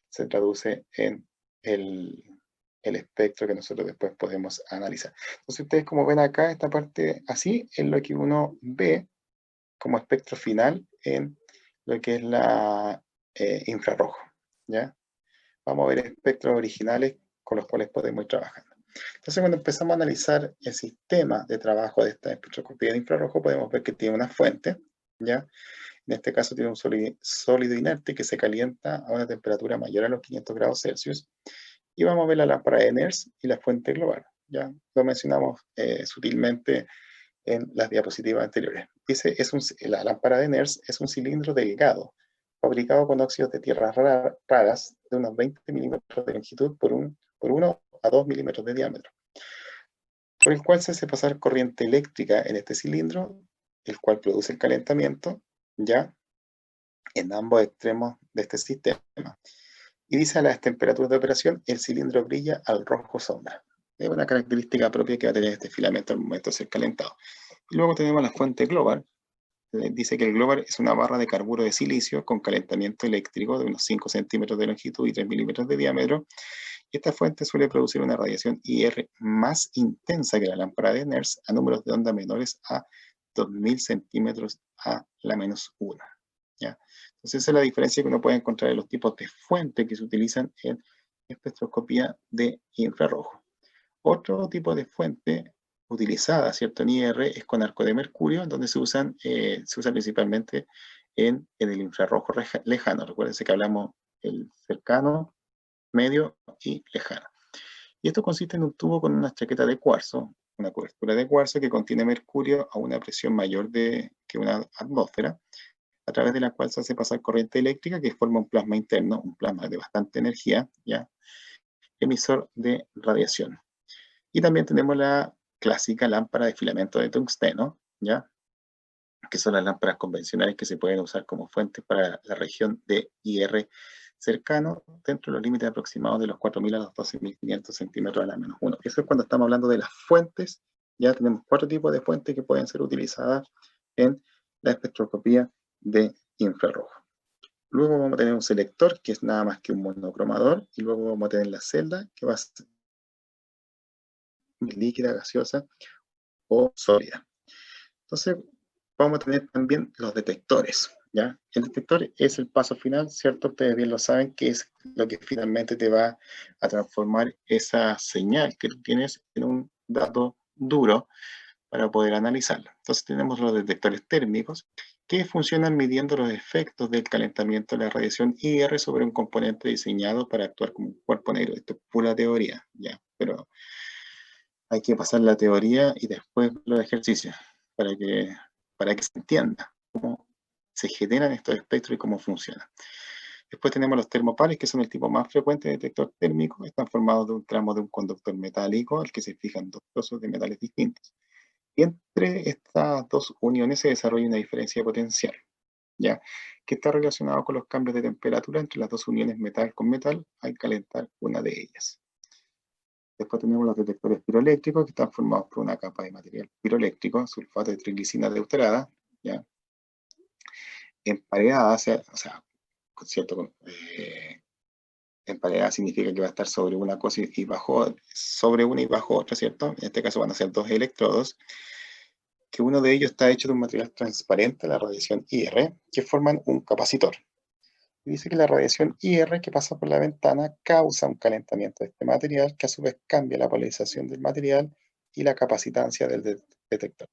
se traduce en el espectro que nosotros después podemos analizar. Entonces ustedes, como ven acá, esta parte así es lo que uno ve como espectro final en lo que es la infrarrojo, ¿ya? Vamos a ver espectros originales con los cuales podemos ir trabajando. Entonces, cuando empezamos a analizar el sistema de trabajo de esta espectroscopía de infrarrojo, podemos ver que tiene una fuente, ¿ya? En este caso tiene un sólido inerte que se calienta a una temperatura mayor a los 500 grados Celsius. Y vamos a ver la lámpara de Nernst y la fuente global. ya lo mencionamos sutilmente en las diapositivas anteriores. Dice, la lámpara de NERS es un cilindro delgado, fabricado con óxidos de tierras raras de unos 20 milímetros de longitud por 1 a 2 milímetros de diámetro, por el cual se hace pasar corriente eléctrica en este cilindro, el cual produce el calentamiento, ya en ambos extremos de este sistema. Y dice, a las temperaturas de operación, el cilindro brilla al rojo sombra. Es una característica propia que va a tener este filamento al momento de ser calentado. Y luego tenemos la fuente Global. Dice que el Global es una barra de carburo de silicio con calentamiento eléctrico de unos 5 centímetros de longitud y 3 milímetros de diámetro. Y esta fuente suele producir una radiación IR más intensa que la lámpara de NERS a números de onda menores a 2000 centímetros a la -1. ¿Ya? Entonces esa es la diferencia que uno puede encontrar en los tipos de fuente que se utilizan en espectroscopía de infrarrojo. Otro tipo de fuente utilizada, ¿cierto?, en IR es con arco de mercurio, donde se usa principalmente en el infrarrojo lejano. Recuérdense que hablamos el cercano, medio y lejano. Y esto consiste en un tubo con una chaqueta de cuarzo, una cobertura de cuarzo que contiene mercurio a una presión mayor que una atmósfera, a través de la cual se hace pasar corriente eléctrica que forma un plasma interno, un plasma de bastante energía, ¿ya?, emisor de radiación. Y también tenemos la clásica lámpara de filamento de tungsteno, ¿ya?, que son las lámparas convencionales que se pueden usar como fuentes para la región de IR cercano, dentro de los límites aproximados de los 4.000 a los 12.500 centímetros a la -1. Eso es cuando estamos hablando de las fuentes. Ya tenemos 4 tipos de fuentes que pueden ser utilizadas en la espectroscopía de infrarrojo. Luego vamos a tener un selector, que es nada más que un monocromador, y luego vamos a tener la celda, que va a ser líquida, gaseosa o sólida. Entonces, vamos a tener también los detectores, ¿ya? El detector es el paso final, ¿cierto? Ustedes bien lo saben, que es lo que finalmente te va a transformar esa señal que tú tienes en un dato duro para poder analizarlo. Entonces tenemos los detectores térmicos que funcionan midiendo los efectos del calentamiento de la radiación IR sobre un componente diseñado para actuar como un cuerpo negro. Esto es pura teoría, ¿ya? Pero hay que pasar la teoría y después los ejercicios para que se entienda cómo se generan estos espectros y cómo funcionan. Después tenemos los termopares, que son el tipo más frecuente de detector térmico. Están formados de un tramo de un conductor metálico al que se fijan dos trozos de metales distintos. Y entre estas dos uniones se desarrolla una diferencia potencial, ¿ya?, que está relacionado con los cambios de temperatura entre las dos uniones metal con metal al calentar una de ellas. Después tenemos los detectores piroeléctricos, que están formados por una capa de material piroeléctrico, sulfato de triglicina deuterada, ¿ya?, emparedada, o sea, ¿cierto? Emparedada significa que va a estar sobre una cosa y sobre una y bajo otra, ¿cierto? En este caso van a ser dos electrodos, que uno de ellos está hecho de un material transparente, la radiación IR, que forman un capacitor. Y dice que la radiación IR que pasa por la ventana causa un calentamiento de este material, que a su vez cambia la polarización del material y la capacitancia del detector.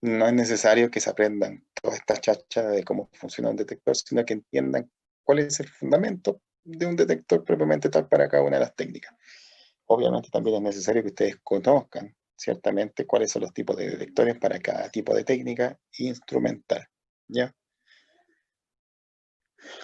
No es necesario que se aprendan todas estas chachas de cómo funciona un detector, sino que entiendan cuál es el fundamento de un detector propiamente tal para cada una de las técnicas. Obviamente también es necesario que ustedes conozcan ciertamente cuáles son los tipos de detectores para cada tipo de técnica instrumental, ¿ya?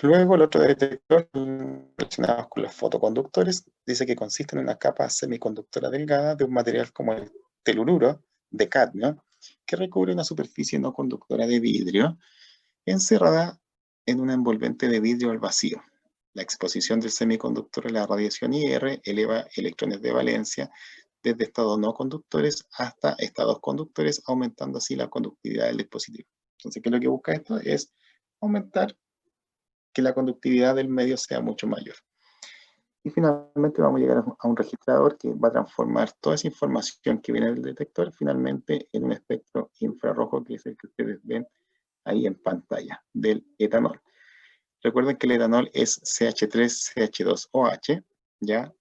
Luego, el otro detector, relacionado con los fotoconductores, dice que consiste en una capa semiconductora delgada de un material como el telururo de cadmio, que recubre una superficie no conductora de vidrio, encerrada en un envolvente de vidrio al vacío. La exposición del semiconductor a la radiación IR eleva electrones de valencia desde estados no conductores hasta estados conductores, aumentando así la conductividad del dispositivo. Entonces, ¿qué es lo que busca esto? Es aumentar que la conductividad del medio sea mucho mayor. Y finalmente vamos a llegar a un registrador que va a transformar toda esa información que viene del detector finalmente en un espectro infrarrojo, que es el que ustedes ven ahí en pantalla, del etanol. Recuerden que el etanol es CH3CH2OH, ¿ya?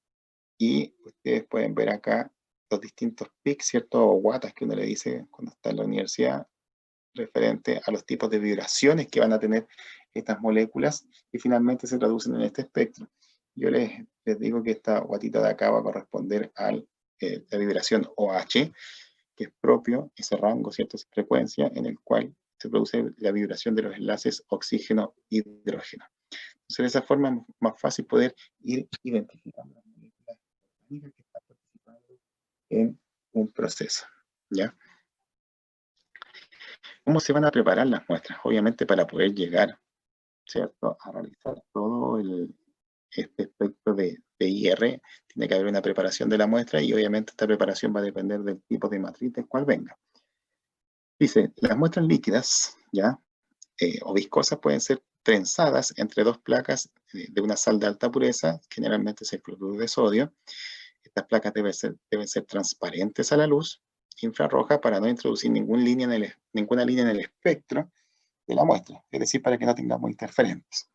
Y ustedes pueden ver acá los distintos peaks, ¿cierto? O watas que uno le dice cuando está en la universidad, referente a los tipos de vibraciones que van a tener estas moléculas y finalmente se traducen en este espectro. Yo les digo que esta guatita de acá va a corresponder al la vibración OH, que es propio, ese rango, ¿cierto? Esa frecuencia en el cual se produce la vibración de los enlaces oxígeno-hidrógeno. Entonces, de esa forma es más fácil poder ir identificando las moléculas orgánicas que están participando en un proceso, ¿ya? ¿Cómo se van a preparar las muestras? Obviamente para poder llegar, ¿cierto?, a realizar todo este espectro de IR, tiene que haber una preparación de la muestra y obviamente esta preparación va a depender del tipo de matriz del cual venga. Dice, las muestras líquidas, ¿ya? O viscosas pueden ser trenzadas entre dos placas de una sal de alta pureza, generalmente es el cloruro de sodio. Estas placas deben ser transparentes a la luz infrarroja para no introducir ninguna línea en el espectro de la muestra, es decir, para que no tengamos interferentes.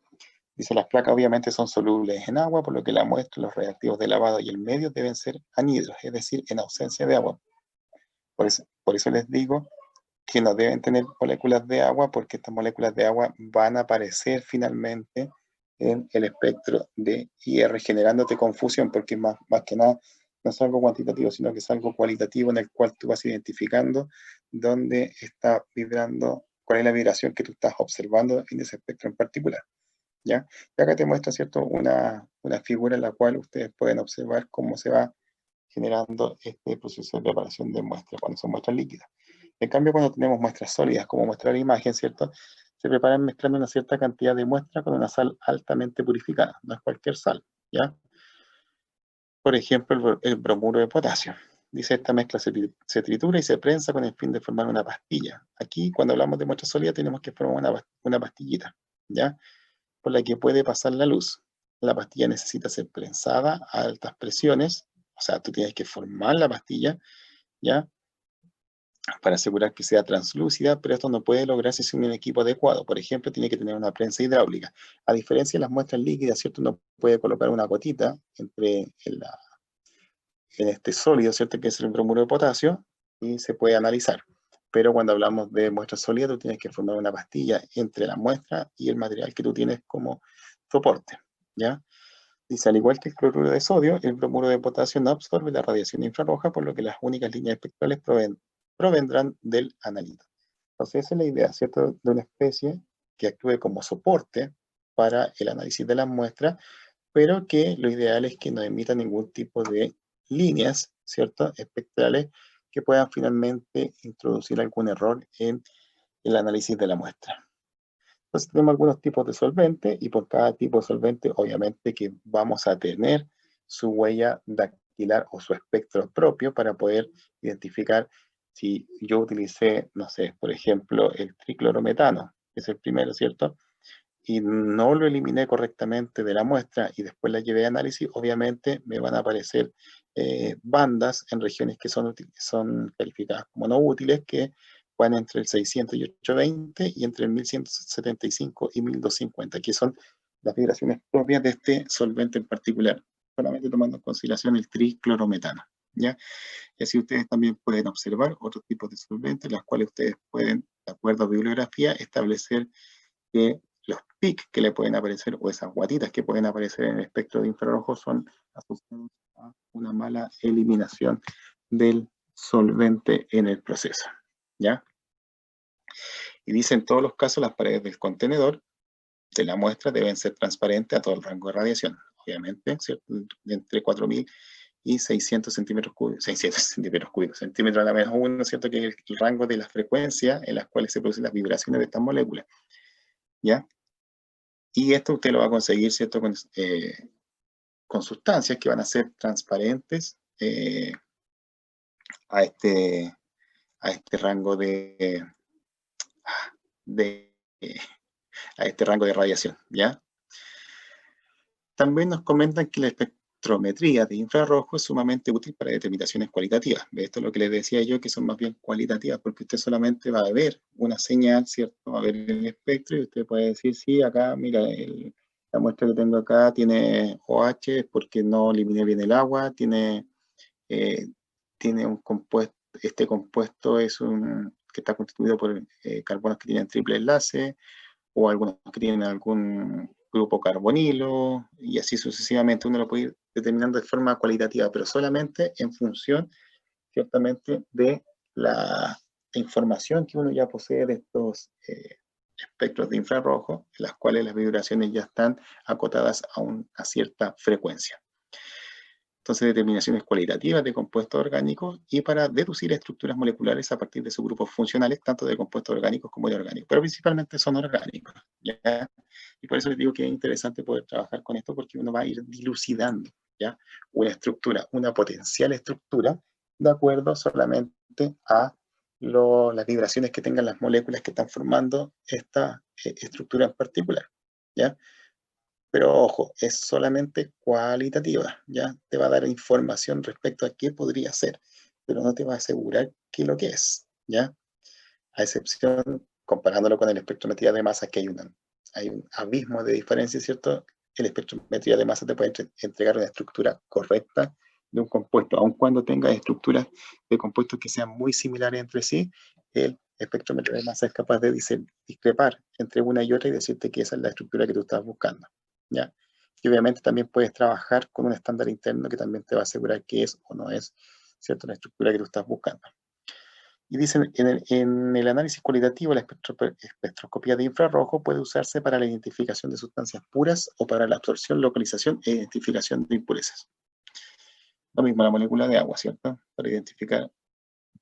Dice, las placas obviamente son solubles en agua, por lo que la muestra, los reactivos de lavado y el medio deben ser anhidros, es decir, en ausencia de agua. Por eso les digo que no deben tener moléculas de agua, porque estas moléculas de agua van a aparecer finalmente en el espectro de IR, generándote confusión, porque más que nada no es algo cuantitativo, sino que es algo cualitativo en el cual tú vas identificando dónde está vibrando, cuál es la vibración que tú estás observando en ese espectro en particular, ¿ya? Y acá te muestra, ¿cierto?, una figura en la cual ustedes pueden observar cómo se va generando este proceso de preparación de muestras cuando son muestras líquidas. En cambio, cuando tenemos muestras sólidas, como muestra la imagen, ¿cierto?, se preparan mezclando una cierta cantidad de muestra con una sal altamente purificada, no es cualquier sal, ¿ya? Por ejemplo, el bromuro de potasio. Dice, esta mezcla se tritura y se prensa con el fin de formar una pastilla. Aquí, cuando hablamos de muestra sólida, tenemos que formar una pastillita, ¿ya?, por la que puede pasar la luz. La pastilla necesita ser prensada a altas presiones, o sea, tú tienes que formar la pastilla, ¿ya?, para asegurar que sea translúcida, pero esto no puede lograrse sin un equipo adecuado. Por ejemplo, tiene que tener una prensa hidráulica. A diferencia de las muestras líquidas, ¿cierto?, uno puede colocar una gotita en este sólido, ¿cierto?, que es el bromuro de potasio, y se puede analizar. Pero cuando hablamos de muestras sólidas, tú tienes que formar una pastilla entre la muestra y el material que tú tienes como soporte, ¿ya? Dice, al igual que el cloruro de sodio, el bromuro de potasio no absorbe la radiación infrarroja, por lo que las únicas líneas espectrales provendrán del analito. Entonces, esa es la idea, ¿cierto?, de una especie que actúe como soporte para el análisis de las muestras, pero que lo ideal es que no emita ningún tipo de líneas, ¿cierto?, espectrales que puedan finalmente introducir algún error en el análisis de la muestra. Entonces tenemos algunos tipos de solvente y por cada tipo de solvente obviamente que vamos a tener su huella dactilar o su espectro propio para poder identificar si yo utilicé, no sé, por ejemplo, el triclorometano, que es el primero, ¿cierto?, y no lo eliminé correctamente de la muestra y después la llevé a análisis, obviamente me van a aparecer bandas en regiones que son calificadas como no útiles, que van entre el 600 y 820 y entre el 1175 y 1250, que son las vibraciones propias de este solvente en particular, solamente tomando en consideración el triclorometano, ¿ya? Y así ustedes también pueden observar otros tipos de solventes, las cuales ustedes pueden, de acuerdo a bibliografía, establecer que los pics que le pueden aparecer o esas guatitas que pueden aparecer en el espectro de infrarrojo son asociados a una mala eliminación del solvente en el proceso, ¿ya? Y dice, en todos los casos, las paredes del contenedor de la muestra deben ser transparentes a todo el rango de radiación, obviamente, ¿cierto?, de entre 4.000 y 600 centímetros cúbicos, 600 centímetros cúbicos, centímetros a la menos 1, ¿cierto?, que es el rango de las frecuencias en las cuales se producen las vibraciones de estas moléculas, ¿ya? Y esto usted lo va a conseguir, ¿cierto?, con sustancias que van a ser transparentes a, este, a este rango de, a este rango de radiación, ¿ya? También nos comentan que la espectrometría de infrarrojo es sumamente útil para determinaciones cualitativas. Esto es lo que les decía yo, que son más bien cualitativas, porque usted solamente va a ver una señal, ¿cierto? Va a ver el espectro y usted puede decir, sí, acá, mira, la muestra que tengo acá tiene OH porque no eliminé bien el agua, eh, tiene un compuesto, este compuesto es que está constituido por carbonos que tienen triple enlace, o algunos que tienen algún grupo carbonilo, y así sucesivamente. Uno lo puede ir determinando de forma cualitativa, pero solamente en función, ciertamente, de la información que uno ya posee de estos espectros de infrarrojo, en las cuales las vibraciones ya están acotadas a cierta frecuencia. Entonces, determinaciones cualitativas de compuestos orgánicos y para deducir estructuras moleculares a partir de sus grupos funcionales, tanto de compuestos orgánicos como de orgánicos, pero principalmente son orgánicos, ¿ya? Y por eso les digo que es interesante poder trabajar con esto, porque uno va a ir dilucidando, ¿ya? Una estructura, una potencial estructura, de acuerdo solamente a las vibraciones que tengan las moléculas que están formando esta estructura en particular, ¿ya? Pero ojo, es solamente cualitativa, ¿ya? Te va a dar información respecto a qué podría ser, pero no te va a asegurar qué es lo que es, ¿ya? A excepción, comparándolo con el espectrometría de masa, que hay un abismo de diferencia, ¿cierto? El espectrometría de masa te puede entregar una estructura correcta de un compuesto, aun cuando tenga estructuras de compuestos que sean muy similares entre sí, el espectrometría de masa es capaz de discrepar entre una y otra y decirte que esa es la estructura que tú estás buscando, ¿ya? Y obviamente también puedes trabajar con un estándar interno que también te va a asegurar que es o no es, ¿cierto?, la estructura que tú estás buscando. Y dicen, en el análisis cualitativo, la espectroscopía de infrarrojo puede usarse para la identificación de sustancias puras o para la absorción, localización e identificación de impurezas. Lo mismo la molécula de agua, ¿cierto? Para identificar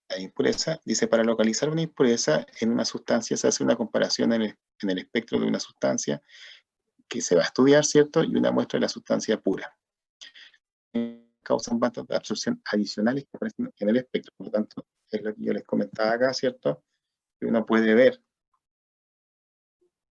la impureza. Dice, para localizar una impureza en una sustancia se hace una comparación en el espectro de una sustancia que se va a estudiar, ¿cierto? Y una muestra de la sustancia pura. Causan bandas de absorción adicionales que aparecen en el espectro. Por lo tanto, es lo que yo les comentaba acá, ¿cierto? Que uno puede ver,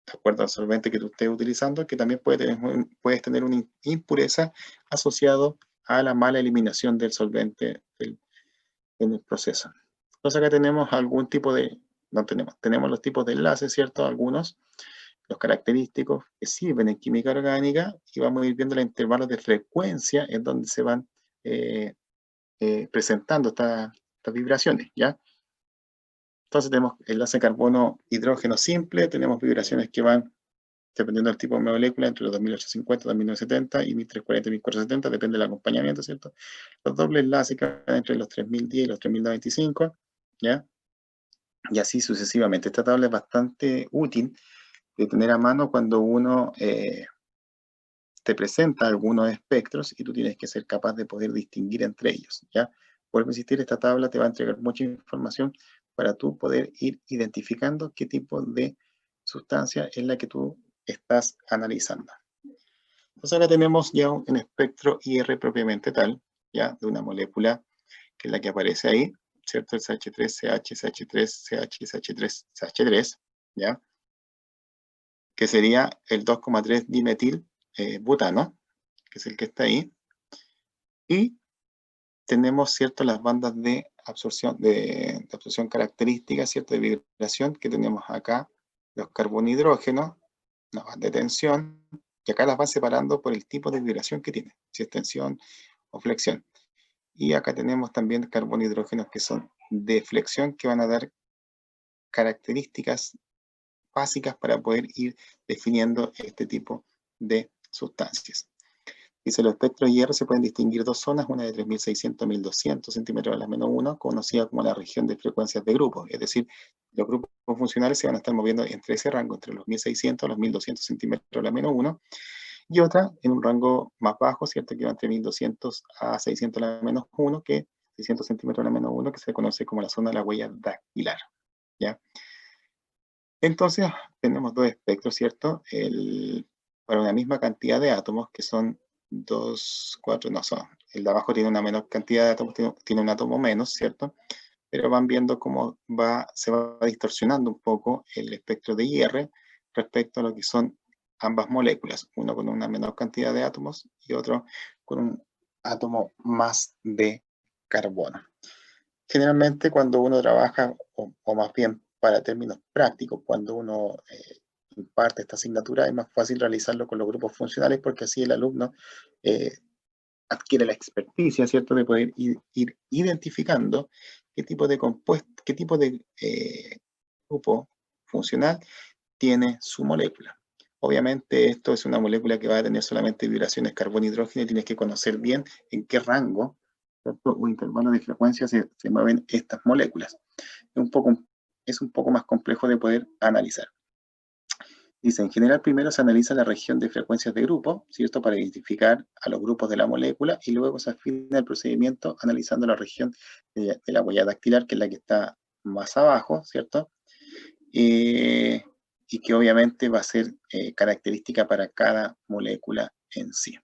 de acuerdo al solvente que tú estés utilizando, que también puedes tener una impureza asociado a la mala eliminación del solvente en el proceso. Entonces acá tenemos algún tipo de, no tenemos los tipos de enlaces, ¿cierto? Algunos, los característicos que sirven en química orgánica, y vamos a ir viendo los intervalos de frecuencia en donde se van presentando estas vibraciones, ¿ya? Entonces tenemos enlace carbono-hidrógeno simple, tenemos vibraciones que van, dependiendo del tipo de molécula, entre los 2850, 2970 y 1340 y 1470, depende del acompañamiento, ¿cierto? Los dobles enlaces que van entre los 3010 y los 3095, ¿ya? Y así sucesivamente. Esta tabla es bastante útil de tener a mano cuando uno te presenta algunos espectros y tú tienes que ser capaz de poder distinguir entre ellos, ¿ya? Por insistir, esta tabla te va a entregar mucha información para tú poder ir identificando qué tipo de sustancia es la que tú estás analizando. Entonces acá tenemos ya un espectro IR propiamente tal, ya, de una molécula que es la que aparece ahí, ¿cierto? El CH3, CH, CH3, CH, CH3, CH3, ¿ya? Que sería el 2,3 dimetil butano, que es el que está ahí. Y tenemos, ¿cierto?, las bandas de absorción características, ¿cierto?, de vibración, que tenemos acá, los carbono-hidrógenos, una banda de tensión, y acá las van separando por el tipo de vibración que tiene, si es tensión o flexión. Y acá tenemos también carbono-hidrógenos que son de flexión, que van a dar características básicas para poder ir definiendo este tipo de sustancias. Dice, los espectros IR se pueden distinguir dos zonas, una de 3600 a 1200 centímetros a la menos 1, conocida como la región de frecuencias de grupos. Es decir, los grupos funcionales se van a estar moviendo entre ese rango, entre los 1600 a los 1200 centímetros a la menos 1, y otra en un rango más bajo, ¿cierto?, que va entre 1200 a 600 a la menos 1, que 600 centímetros a la menos 1, que se conoce como la zona de la huella dactilar, ¿ya? Entonces, tenemos dos espectros, ¿cierto? Para una misma cantidad de átomos, que son 2, 4, no son. El de abajo tiene una menor cantidad de átomos, tiene un átomo menos, ¿cierto? Pero van viendo cómo se va distorsionando un poco el espectro de IR respecto a lo que son ambas moléculas, uno con una menor cantidad de átomos y otro con un átomo más de carbono. Generalmente cuando uno trabaja, o más bien para términos prácticos, cuando uno imparte esta asignatura, es más fácil realizarlo con los grupos funcionales porque así el alumno adquiere la experticia, ¿cierto?, de poder ir identificando qué tipo de compuesto, qué tipo de grupo funcional tiene su molécula. Obviamente esto es una molécula que va a tener solamente vibraciones carbono-hidrógeno y tienes que conocer bien en qué rango, ¿cierto?, o intervalo de frecuencia se mueven estas moléculas. Es un poco más complejo de poder analizar. Dice, en general primero se analiza la región de frecuencias de grupo, ¿cierto?, para identificar a los grupos de la molécula, y luego se afina el procedimiento analizando la región de la huella dactilar, que es la que está más abajo, ¿cierto? Y que obviamente va a ser característica para cada molécula en sí.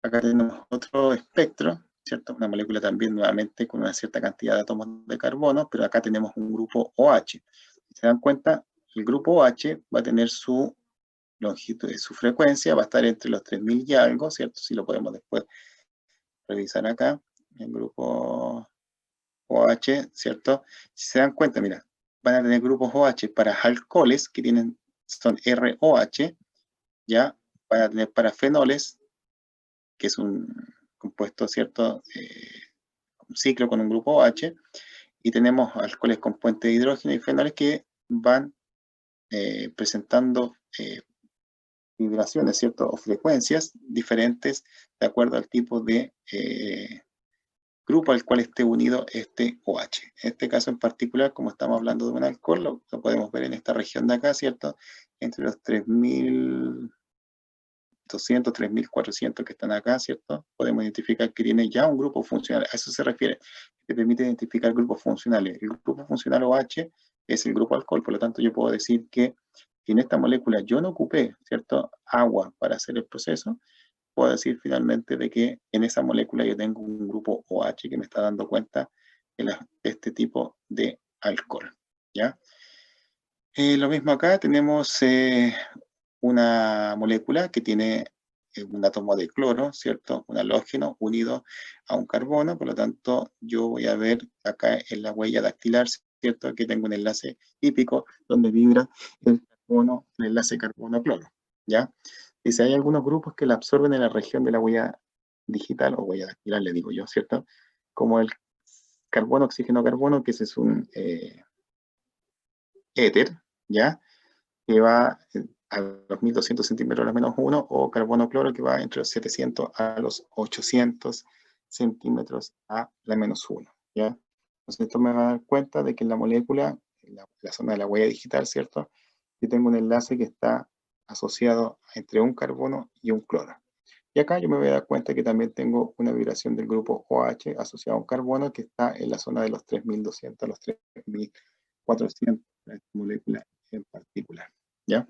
Acá tenemos otro espectro, ¿cierto? Una molécula también nuevamente con una cierta cantidad de átomos de carbono, pero acá tenemos un grupo OH. Si se dan cuenta, el grupo OH va a tener su longitud, su frecuencia va a estar entre los 3000 y algo, ¿cierto? Si lo podemos después revisar acá, el grupo OH, ¿cierto? Si se dan cuenta, mira, van a tener grupos OH para alcoholes que son ROH, ya van a tener para fenoles, que es un compuesto, ¿cierto? Un ciclo con un grupo OH, y tenemos alcoholes con puente de hidrógeno y fenoles que van presentando vibraciones, ¿cierto? O frecuencias diferentes de acuerdo al tipo de grupo al cual esté unido este OH. En este caso en particular, como estamos hablando de un alcohol, lo podemos ver en esta región de acá, ¿cierto? Entre los 3200, 3400 que están acá, ¿cierto? Podemos identificar que tiene ya un grupo funcional. A eso se refiere, que permite identificar grupos funcionales. El grupo funcional OH es el grupo alcohol, por lo tanto yo puedo decir que si en esta molécula yo no ocupé, ¿cierto?, agua para hacer el proceso, puedo decir finalmente de que en esa molécula yo tengo un grupo OH que me está dando cuenta de este tipo de alcohol, ¿ya? Lo mismo acá, tenemos una molécula que tiene un átomo de cloro, ¿cierto? Un halógeno unido a un carbono, por lo tanto yo voy a ver acá en la huella dactilar, ¿cierto?, que tengo un enlace típico donde vibra el carbono, el enlace carbono-cloro, ¿ya? Dice, hay algunos grupos que la absorben en la región de la huella digital, o huella dactilar, le digo yo, ¿cierto? Como el carbono, oxígeno, carbono, que ese es un éter, ¿ya? Que va a los 1200 centímetros a la menos 1, o carbono-cloro, que va entre los 700 a los 800 centímetros a la menos 1, ¿ya? Entonces esto me va a dar cuenta de que en la molécula, en la zona de la huella digital, ¿cierto?, yo tengo un enlace que está asociado entre un carbono y un cloro. Y acá yo me voy a dar cuenta que también tengo una vibración del grupo OH asociado a un carbono que está en la zona de los 3200 a los 3400, moléculas en particular, ¿ya?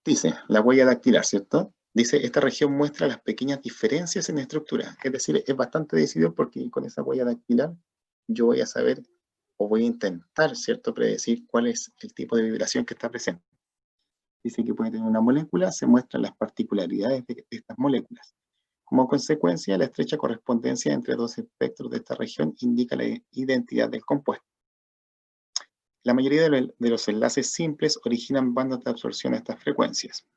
Dice, la huella dactilar, ¿cierto? Dice, esta región muestra las pequeñas diferencias en estructura. Es decir, es bastante decidido porque con esa huella dactilar yo voy a saber o voy a intentar, ¿cierto?, predecir cuál es el tipo de vibración que está presente. Dice que puede tener una molécula, se muestran las particularidades de estas moléculas. Como consecuencia, la estrecha correspondencia entre dos espectros de esta región indica la identidad del compuesto. La mayoría de los enlaces simples originan bandas de absorción a estas frecuencias.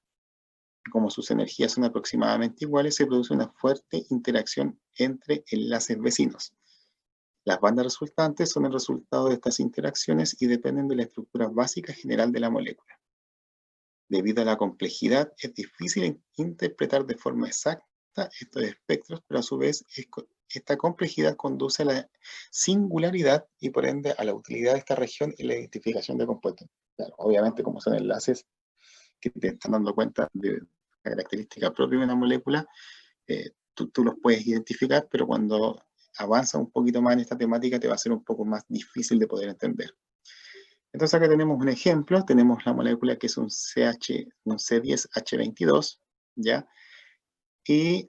Como sus energías son aproximadamente iguales, se produce una fuerte interacción entre enlaces vecinos. Las bandas resultantes son el resultado de estas interacciones y dependen de la estructura básica general de la molécula. Debido a la complejidad, es difícil interpretar de forma exacta estos espectros, pero a su vez esta complejidad conduce a la singularidad y por ende a la utilidad de esta región y la identificación de compuestos. Claro, obviamente, como son enlaces que te están dando cuenta de la característica propia de una molécula, tú los puedes identificar, pero cuando avanza un poquito más en esta temática te va a ser un poco más difícil de poder entender. Entonces acá tenemos un ejemplo, tenemos la molécula que es un C10H22, ¿ya? Y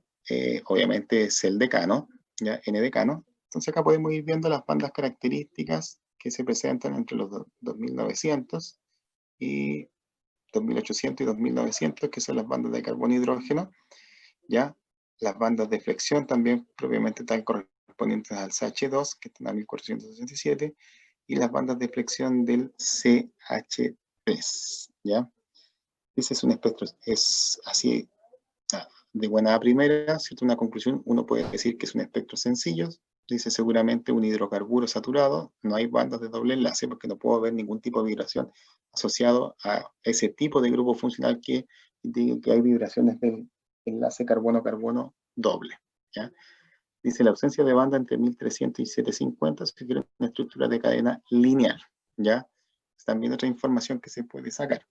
obviamente es el decano, ¿ya? N-decano. Entonces acá podemos ir viendo las bandas características que se presentan entre los 2900 y 2800 y 2900, que son las bandas de carbono e hidrógeno, ¿ya? Las bandas de flexión también propiamente tal correspondientes al CH2, que están a 1467, y las bandas de flexión del CH3, ¿ya? Ese es un espectro, es así, de buena a primera, ¿cierto? Una conclusión, uno puede decir que es un espectro sencillo, Dice seguramente un hidrocarburo saturado, no hay bandas de doble enlace porque no puedo ver ningún tipo de vibración asociado a ese tipo de grupo funcional que indique que hay vibraciones del enlace carbono-carbono doble. ¿Ya? Dice la ausencia de banda entre 1300 y 750 sugiere una estructura de cadena lineal. ¿Ya? También otra información que se puede sacar.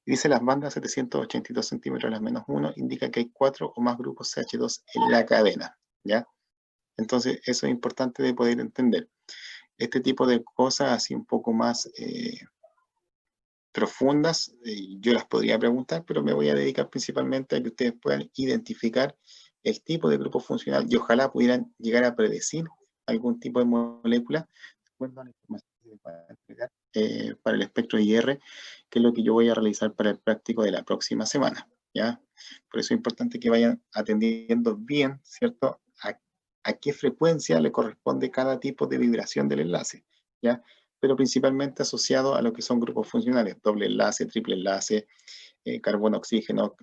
Dice las bandas 782 centímetros a las menos 1 indica que hay 4 o más grupos CH2 en la cadena. ¿Ya? Entonces, eso es importante de poder entender. Este tipo de cosas así un poco más profundas, yo las podría preguntar, pero me voy a dedicar principalmente a que ustedes puedan identificar el tipo de grupo funcional y ojalá pudieran llegar a predecir algún tipo de molécula para el espectro IR, que es lo que yo voy a realizar para el práctico de la próxima semana. ¿Ya? Por eso es importante que vayan atendiendo bien, ¿cierto? A qué frecuencia le corresponde cada tipo de vibración del enlace, ¿ya? Pero principalmente asociado a lo que son grupos funcionales, doble enlace, triple enlace, carbono-oxígeno,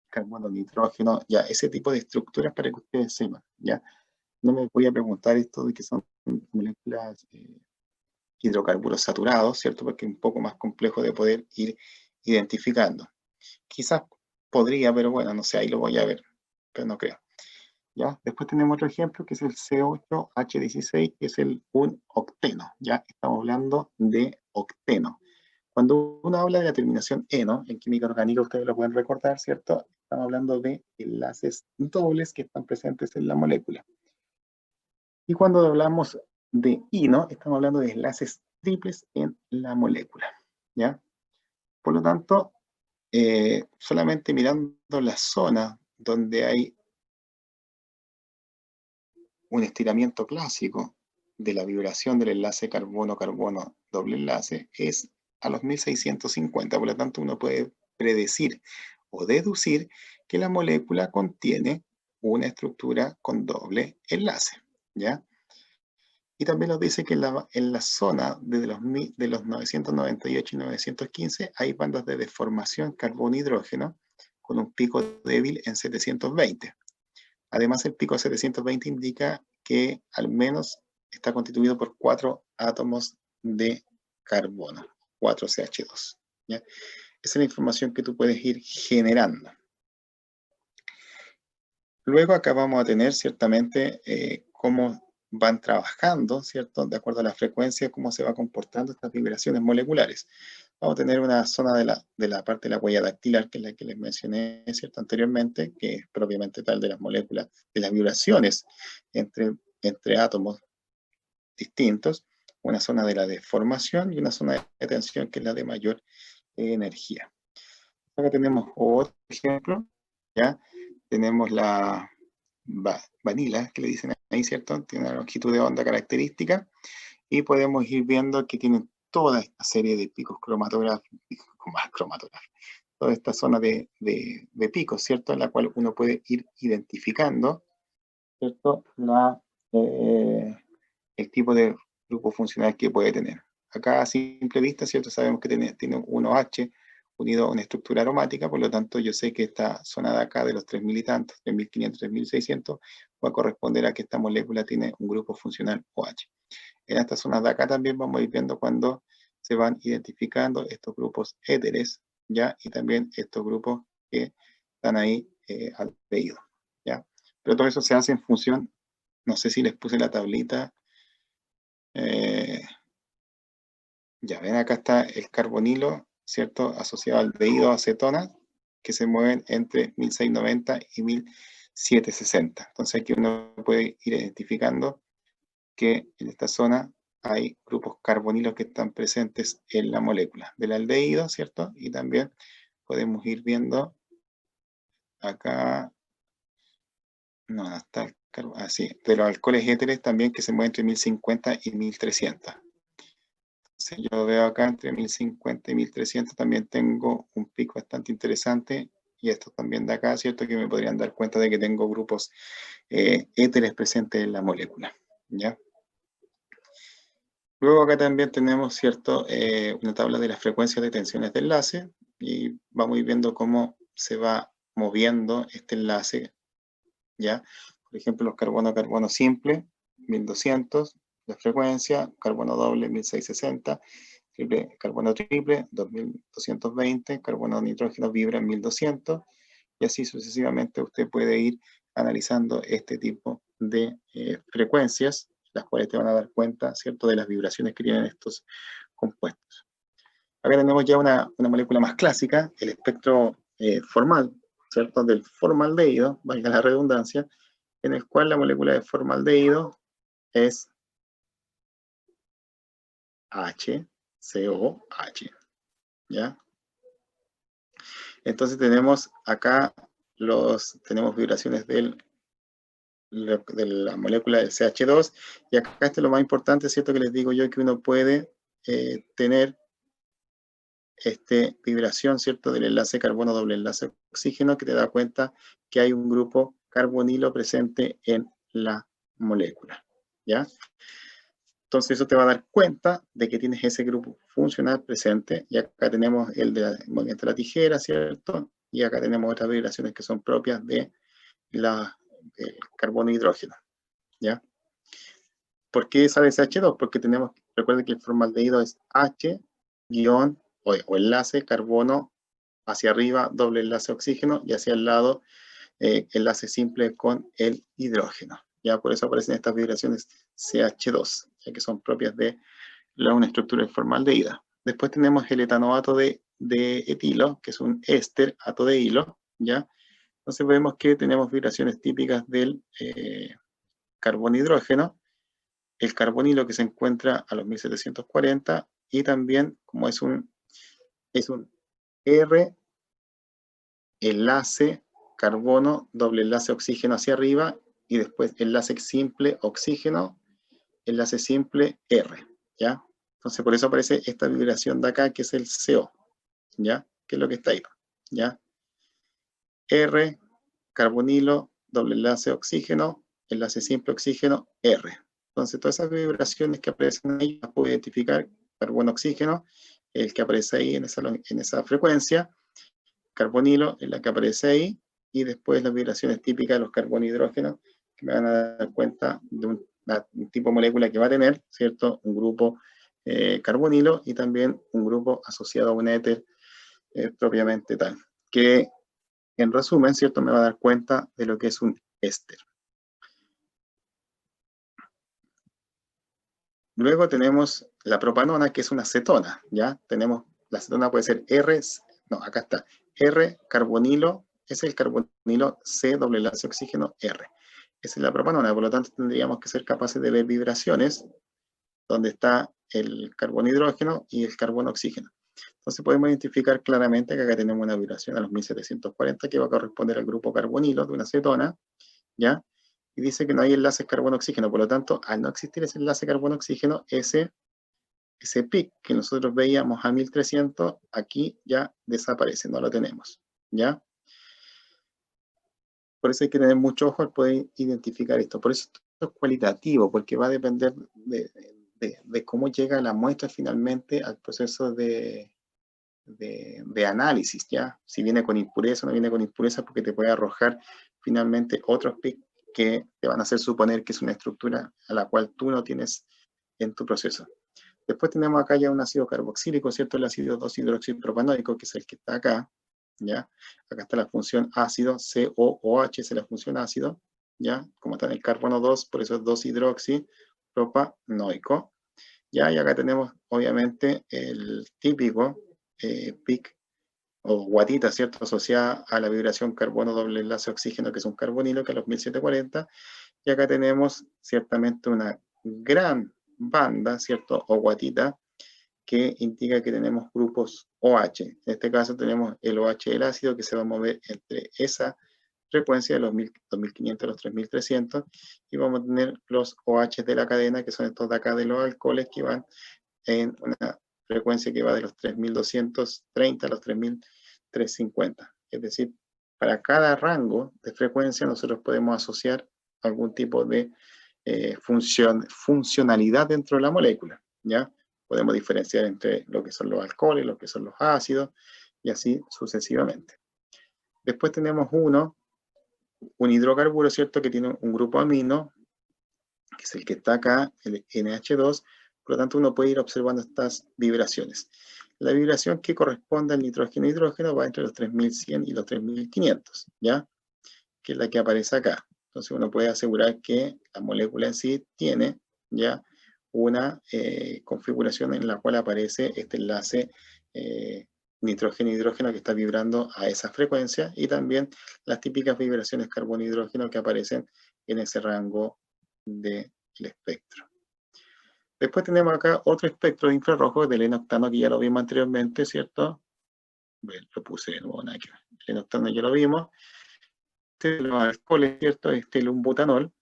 carbono-nitrógeno, ya, ese tipo de estructuras para que ustedes sepan, ¿ya? No me voy a preguntar esto de que son moléculas hidrocarburos saturados, ¿cierto? Porque es un poco más complejo de poder ir identificando. Quizás podría, pero bueno, no sé, ahí lo voy a ver, pero no creo. ¿Ya? Después tenemos otro ejemplo que es el C8H16, que es un octeno, ¿ya? Estamos hablando de octeno. Cuando uno habla de la terminación eno, en química orgánica ustedes lo pueden recordar, ¿cierto? Estamos hablando de enlaces dobles que están presentes en la molécula. Y cuando hablamos de ino, estamos hablando de enlaces triples en la molécula, ¿ya? Por lo tanto, solamente mirando la zona donde hay un estiramiento clásico de la vibración del enlace carbono-carbono doble enlace es a los 1650, por lo tanto uno puede predecir o deducir que la molécula contiene una estructura con doble enlace, ¿ya? Y también nos dice que en la zona de los 998 y 915 hay bandas de deformación carbono-hidrógeno con un pico débil en 720. Además, el pico 720 indica que al menos está constituido por 4 átomos de carbono, 4CH2. ¿Ya? Esa es la información que tú puedes ir generando. Luego acá vamos a tener ciertamente cómo van trabajando, ¿cierto? De acuerdo a la frecuencia, cómo se va comportando estas vibraciones moleculares. Vamos a tener una zona de la parte de la huella dactilar, que es la que les mencioné, ¿cierto? Anteriormente, que es propiamente tal de las moléculas, de las vibraciones entre átomos distintos, una zona de la deformación y una zona de tensión, que es la de mayor energía. Acá tenemos otro ejemplo, ¿ya? Tenemos la vanilla, que le dicen ahí, ¿cierto? Tiene una longitud de onda característica y podemos ir viendo que tienen toda esta serie de picos cromatográficos, toda esta zona de picos, ¿cierto? En la cual uno puede ir identificando, ¿cierto? El tipo de grupo funcional que puede tener. Acá a simple vista, ¿cierto? Sabemos que tiene un OH unido a una estructura aromática, por lo tanto yo sé que esta zona de acá de los 3000 y tantos, 3500, 3600, va a corresponder a que esta molécula tiene un grupo funcional OH. En estas zonas de acá también vamos a ir viendo cuando se van identificando estos grupos éteres, ¿ya? Y también estos grupos que están ahí aldehídos, ¿ya? Pero todo eso se hace en función, no sé si les puse la tablita, ya ven, acá está el carbonilo, ¿cierto? Asociado al aldehído acetona, que se mueven entre 1690 y 1760. Entonces aquí uno puede ir identificando que en esta zona hay grupos carbonilos que están presentes en la molécula del aldehído, ¿cierto? Y también podemos ir viendo acá, no está el sí, de los alcoholes éteres también que se mueven entre 1050 y 1300. Si yo veo acá entre 1050 y 1300 también tengo un pico bastante interesante, y estos también de acá, ¿cierto? Que me podrían dar cuenta de que tengo grupos éteres presentes en la molécula, ¿ya? Luego acá también tenemos, ¿cierto? Una tabla de las frecuencias de tensiones de enlace, y vamos a ir viendo cómo se va moviendo este enlace, ¿ya? Por Por ejemplo, los carbono simple, 1200, la frecuencia, carbono doble, 1660, carbono triple, 2220, carbono nitrógeno vibra, 1200, y así sucesivamente usted puede ir analizando este tipo de frecuencias, las cuales te van a dar cuenta, ¿cierto?, de las vibraciones que tienen estos compuestos. Acá tenemos ya una molécula más clásica, el espectro formal, ¿cierto?, del formaldehído, valga la redundancia, en el cual la molécula de formaldehído es HCOH, ¿ya? Entonces tenemos acá tenemos vibraciones de la molécula del CH2, y acá esto es lo más importante, ¿cierto?, que les digo yo, que uno puede tener vibración, ¿cierto?, del enlace carbono doble enlace oxígeno, que te da cuenta que hay un grupo carbonilo presente en la molécula, ¿ya? Entonces eso te va a dar cuenta de que tienes ese grupo funcional presente, y acá tenemos el del movimiento de la tijera, ¿cierto? Y acá tenemos otras vibraciones que son propias del carbono e hidrógeno, ¿ya? ¿Por qué sale CH2? Porque recuerden que el formaldehído es H- o enlace carbono hacia arriba, doble enlace oxígeno, y hacia el lado enlace simple con el hidrógeno. Ya por eso aparecen estas vibraciones CH2, ya que son propias de una estructura de formaldehído. Después tenemos el etanoato de etilo, que es un éster, ato de hilo, ¿ya? Entonces vemos que tenemos vibraciones típicas del carbono hidrógeno, el carbonilo que se encuentra a los 1740, y también, como es un R enlace carbono, doble enlace oxígeno hacia arriba, y después enlace simple oxígeno, enlace simple R, ¿ya? Entonces por eso aparece esta vibración de acá, que es el CO, ¿ya? Que es lo que está ahí, ¿ya? R, carbonilo, doble enlace oxígeno, enlace simple oxígeno, R. Entonces todas esas vibraciones que aparecen ahí las puedo identificar: carbono-oxígeno, el que aparece ahí en esa frecuencia, carbonilo es la que aparece ahí, y después las vibraciones típicas de los carbono-hidrógenos, que me van a dar cuenta de un tipo de molécula que va a tener, ¿cierto?, un grupo carbonilo, y también un grupo asociado a un éter propiamente tal, que en resumen, ¿cierto?, me va a dar cuenta de lo que es un éster. Luego tenemos la propanona, que es una cetona, ¿ya? La cetona puede ser acá está, R carbonilo, es el carbonilo, C doble enlace oxígeno, R. Esa es la propanona, por lo tanto tendríamos que ser capaces de ver vibraciones donde está el carbono hidrógeno y el carbono oxígeno. Entonces podemos identificar claramente que acá tenemos una vibración a los 1740 que va a corresponder al grupo carbonilo de una cetona, ¿ya? Y dice que no hay enlaces carbono-oxígeno, por lo tanto, al no existir ese enlace carbono-oxígeno, ese pic que nosotros veíamos a 1300, aquí ya desaparece, no lo tenemos, ¿ya? Por eso hay que tener mucho ojo al poder identificar esto. Por eso esto es cualitativo, porque va a depender de cómo llega la muestra finalmente al proceso de análisis, ¿ya? Si viene con impureza o no viene con impureza, porque te puede arrojar finalmente otros pics que te van a hacer suponer que es una estructura a la cual tú no tienes en tu proceso. Después tenemos acá ya un ácido carboxílico, ¿cierto? El ácido 2-hidroxipropanoico, que es el que está acá, ¿ya? Acá está la función ácido, COOH es la función ácido, ¿ya? Como está en el carbono 2, por eso es 2-hidroxipropanoico, ¿ya? Y acá tenemos, obviamente, el típico PIC o guatita, ¿cierto?, asociada a la vibración carbono doble enlace oxígeno, que es un carbonilo, que a los 1740, y acá tenemos ciertamente una gran banda, ¿cierto?, o guatita, que indica que tenemos grupos OH. En este caso tenemos el OH del ácido, que se va a mover entre esa frecuencia de los 2500 a los 3300, y vamos a tener los OH de la cadena, que son estos de acá de los alcoholes, que van en una frecuencia que va de los 3230 a los 3350. Es decir, para cada rango de frecuencia nosotros podemos asociar algún tipo de funcionalidad dentro de la molécula, ¿ya? Podemos diferenciar entre lo que son los alcoholes, lo que son los ácidos, y así sucesivamente. Después tenemos uno un hidrocarburo, ¿cierto?, que tiene un grupo amino, que es el que está acá, el NH2, por lo tanto uno puede ir observando estas vibraciones. La vibración que corresponde al nitrógeno-hidrógeno va entre los 3100 y los 3500, ¿ya? Que es la que aparece acá. Entonces uno puede asegurar que la molécula en sí tiene ya una configuración en la cual aparece este enlace nitrógeno-hidrógeno que está vibrando a esa frecuencia, y también las típicas vibraciones carbono-hidrógeno que aparecen en ese rango del espectro. Después tenemos acá otro espectro de infrarrojo del N-octano, que ya lo vimos anteriormente, ¿cierto? Bueno, lo puse de nuevo, nada que ver. El N-octano ya lo vimos. Este de los alcoholes, ¿cierto? Este es un butanol,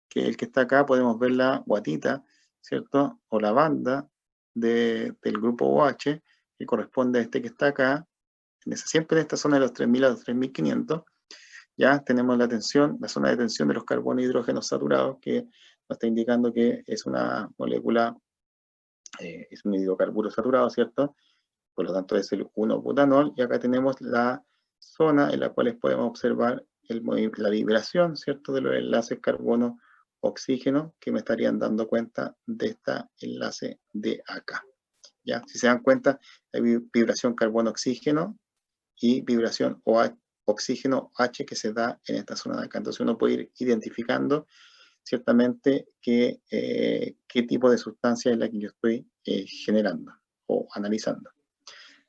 que el que está acá podemos ver la guatita, ¿cierto? O la banda del grupo OH, que corresponde a este que está acá, siempre en esta zona de los 3000 a los 3500. Ya tenemos la tensión, la zona de tensión de los carbonos y hidrógenos saturados, que nos está indicando que es una molécula, es un hidrocarburo saturado, ¿cierto? Por lo tanto es el 1-butanol, y acá tenemos la zona en la cual podemos observar la vibración, ¿cierto?, de los enlaces carbono-oxígeno, que me estarían dando cuenta de este enlace de acá. ¿Ya? Si se dan cuenta, hay vibración carbono-oxígeno y vibración oxígeno-H que se da en esta zona de acá. Entonces uno puede ir identificando ciertamente qué tipo de sustancia es la que yo estoy generando o analizando.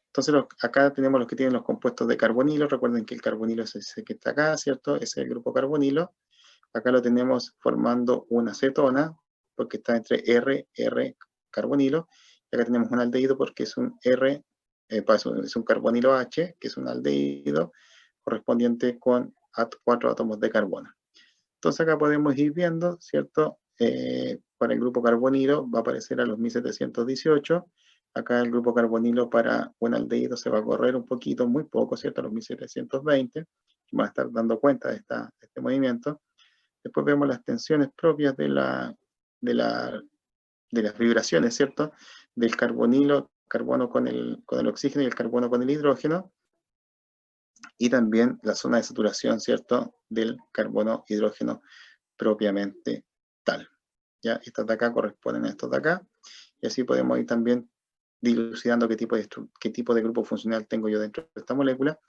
Entonces acá tenemos los que tienen los compuestos de carbonilo. Recuerden que el carbonilo es ese que está acá, ¿cierto? Ese es el grupo carbonilo. Acá lo tenemos formando una cetona, porque está entre R carbonilo. Y acá tenemos un aldehído porque es un es un carbonilo H, que es un aldehído correspondiente con 4 átomos de carbono. Entonces acá podemos ir viendo, ¿cierto? Para el grupo carbonilo va a aparecer a los 1718. Acá el grupo carbonilo para un aldehído se va a correr un poquito, muy poco, ¿cierto? A los 1720. Va a estar dando cuenta de este movimiento. Después vemos las tensiones propias de las vibraciones, ¿cierto? Del carbonilo, carbono con el oxígeno, y el carbono con el hidrógeno. Y también la zona de saturación, ¿cierto?, del carbono-hidrógeno propiamente tal. ¿Ya? Estas de acá corresponden a estos de acá, y así podemos ir también dilucidando qué tipo de grupo funcional tengo yo dentro de esta molécula.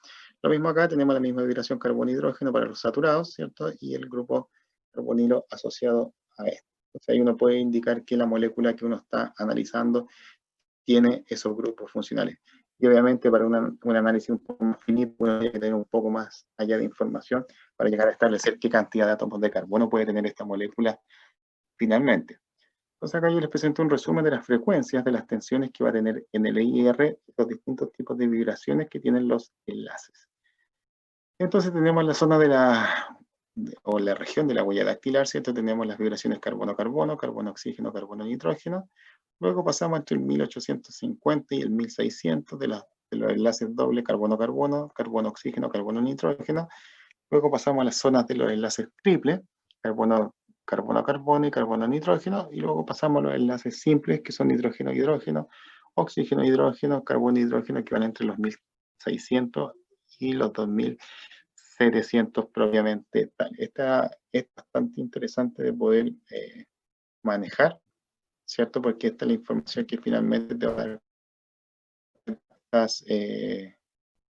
Lo mismo acá, tenemos la misma vibración carbono-hidrógeno para los saturados, ¿cierto? Y el grupo carbonilo asociado a esto. Entonces ahí uno puede indicar que la molécula que uno está analizando tiene esos grupos funcionales. Y obviamente para un análisis un poco más finito, uno tiene que tener un poco más allá de información para llegar a establecer qué cantidad de átomos de carbono puede tener esta molécula finalmente. Entonces acá yo les presento un resumen de las frecuencias de las tensiones que va a tener en el EIR, los distintos tipos de vibraciones que tienen los enlaces. Entonces tenemos la zona o la región de la huella dactilar, ¿cierto? Tenemos las vibraciones carbono-carbono, carbono-oxígeno, carbono-nitrógeno. Luego pasamos entre el 1850 y el 1600 de los enlaces doble carbono-carbono, carbono-oxígeno, carbono-nitrógeno. Luego pasamos a las zonas de los enlaces triple, carbono-carbono y carbono-nitrógeno. Y luego pasamos a los enlaces simples, que son nitrógeno-hidrógeno, oxígeno-hidrógeno, carbono-hidrógeno, que van entre los 1600 y los 2700 propiamente tal. Esta es bastante interesante de poder manejar, ¿cierto? Porque esta es la información que finalmente te va a dar, estás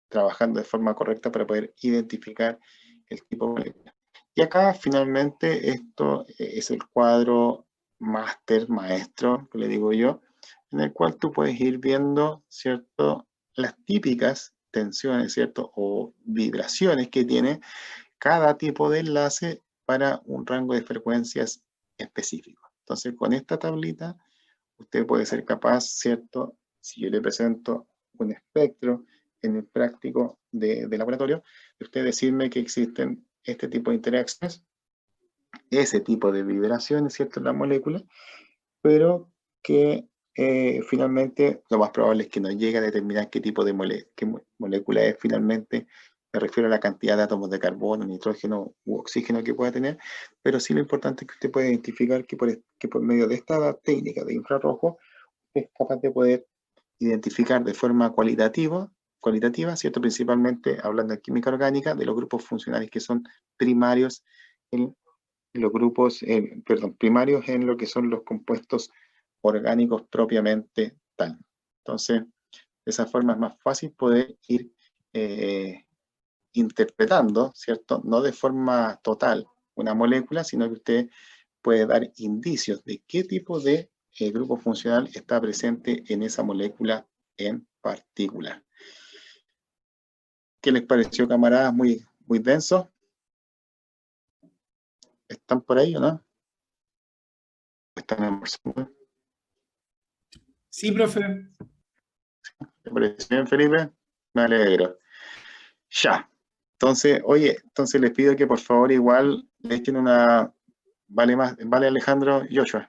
trabajando de forma correcta para poder identificar el tipo de molécula. Y acá finalmente esto es el cuadro máster, maestro, que le digo yo, en el cual tú puedes ir viendo, ¿cierto?, las típicas tensiones, ¿cierto?, o vibraciones que tiene cada tipo de enlace para un rango de frecuencias específico. Entonces, con esta tablita, usted puede ser capaz, ¿cierto?, si yo le presento un espectro en el práctico de laboratorio, de usted decirme que existen este tipo de interacciones, ese tipo de vibraciones, ¿cierto?, en la molécula, pero que finalmente lo más probable es que no llegue a determinar qué tipo de molécula es finalmente. Me refiero a la cantidad de átomos de carbono, nitrógeno u oxígeno que pueda tener, pero sí lo importante es que usted pueda identificar que por medio de esta técnica de infrarrojo es capaz de poder identificar de forma cualitativa, cualitativa, ¿cierto? Principalmente hablando de química orgánica, de los grupos funcionales que son primarios en los grupos, primarios en lo que son los compuestos orgánicos propiamente tal. Entonces, de esa forma es más fácil poder ir interpretando, ¿cierto? No de forma total una molécula, sino que usted puede dar indicios de qué tipo de grupo funcional está presente en esa molécula en particular. ¿Qué les pareció, camaradas? Muy, muy denso. ¿Están por ahí o no? ¿Están almorzando? Sí, profe. ¿Te pareció bien, Felipe? Me alegro. Ya. Entonces, oye, entonces les pido que por favor igual le echen una... Vale Alejandro y Joshua.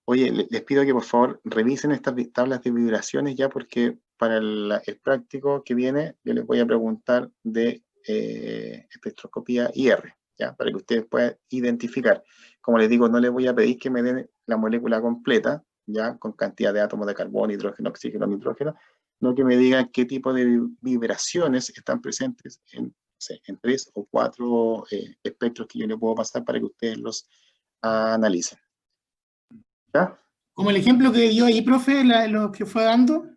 Oye, les pido que por favor revisen estas tablas de vibraciones ya porque para el práctico que viene yo les voy a preguntar de espectroscopía IR, ya, para que ustedes puedan identificar. Como les digo, no les voy a pedir que me den la molécula completa, ya, con cantidad de átomos de carbono, hidrógeno, oxígeno, nitrógeno, no que me digan qué tipo de vibraciones están presentes en, no sé, en 3 o 4 espectros que yo les puedo pasar para que ustedes los analicen. ¿Ya? Como el ejemplo que dio ahí, profe, lo que fue dando.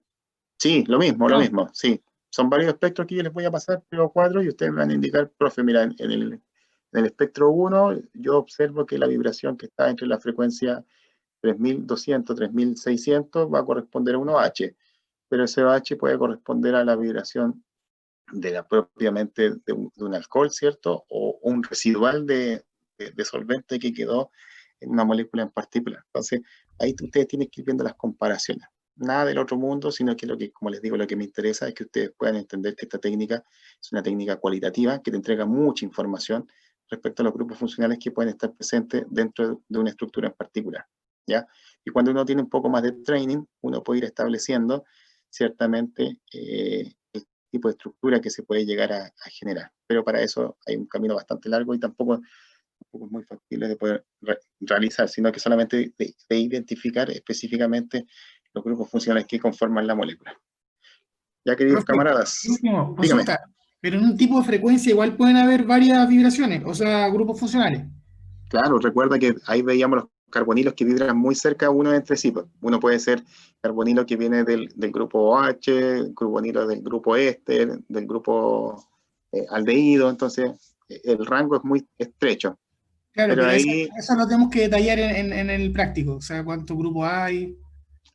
Sí, lo mismo, sí. Son varios espectros que yo les voy a pasar, 3 o 4, y ustedes me van a indicar, profe, mira, en el espectro 1, yo observo que la vibración que está entre la frecuencia 3200, 3600 va a corresponder a 1H, pero ese H puede corresponder a la vibración propiamente de un alcohol, ¿cierto? O un residual de solvente que quedó en una molécula en particular. Entonces, ahí ustedes tienen que ir viendo las comparaciones. Nada del otro mundo, sino que como les digo, lo que me interesa es que ustedes puedan entender que esta técnica es una técnica cualitativa que te entrega mucha información respecto a los grupos funcionales que pueden estar presentes dentro de una estructura en particular, ¿ya? Y cuando uno tiene un poco más de training, uno puede ir estableciendo ciertamente el tipo de estructura que se puede llegar a generar. Pero para eso hay un camino bastante largo y tampoco es muy factible de poder realizar, sino que solamente de identificar específicamente los grupos funcionales que conforman la molécula. Ya, queridos Profe, camaradas, último, dígame. consulta. Pero en un tipo de frecuencia igual pueden haber varias vibraciones, o sea, grupos funcionales. Claro, recuerda que ahí veíamos los carbonilos que vibran muy cerca uno entre sí. Pues. Uno puede ser carbonilo que viene del grupo OH, carbonilo del grupo éster, del grupo aldehído, entonces el rango es muy estrecho. Claro, Pero pero ahí, eso lo tenemos que detallar en el práctico, o sea, cuántos grupos hay.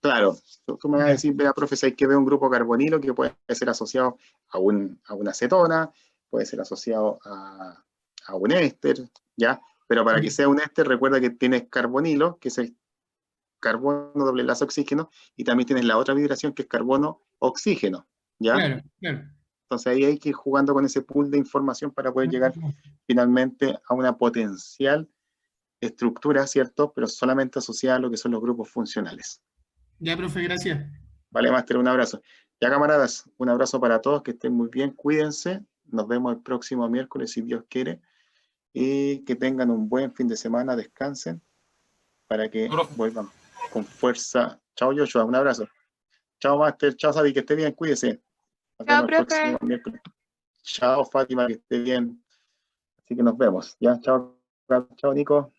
claro, tú me vas a Ya, decir, vea, profesor, hay que ver un grupo carbonilo que puede ser asociado a una acetona, puede ser asociado a un éster, ¿ya? Pero para que ya. sea un éster, recuerda que tienes carbonilo, que es el carbono doble enlace oxígeno, y también tienes la otra vibración que es carbono oxígeno, ¿ya? Claro, claro. Entonces ahí hay que ir jugando con ese pool de información para poder llegar finalmente a una potencial estructura, ¿cierto? Pero solamente asociada a lo que son los grupos funcionales. Ya, profe, gracias. Vale, Máster, un abrazo. Ya, camaradas, un abrazo para todos, que estén muy bien, cuídense. Nos vemos el próximo miércoles, si Dios quiere, y que tengan un buen fin de semana, descansen, para que vuelvan con fuerza. Chao, Joshua, un abrazo. Chao, Máster, chao, Sabi, que esté bien, cuídese. Nos Chao, vemos el próximo profe. miércoles. Chao, Fátima, que esté bien. Así que nos vemos. Ya, chao, chao, Nico.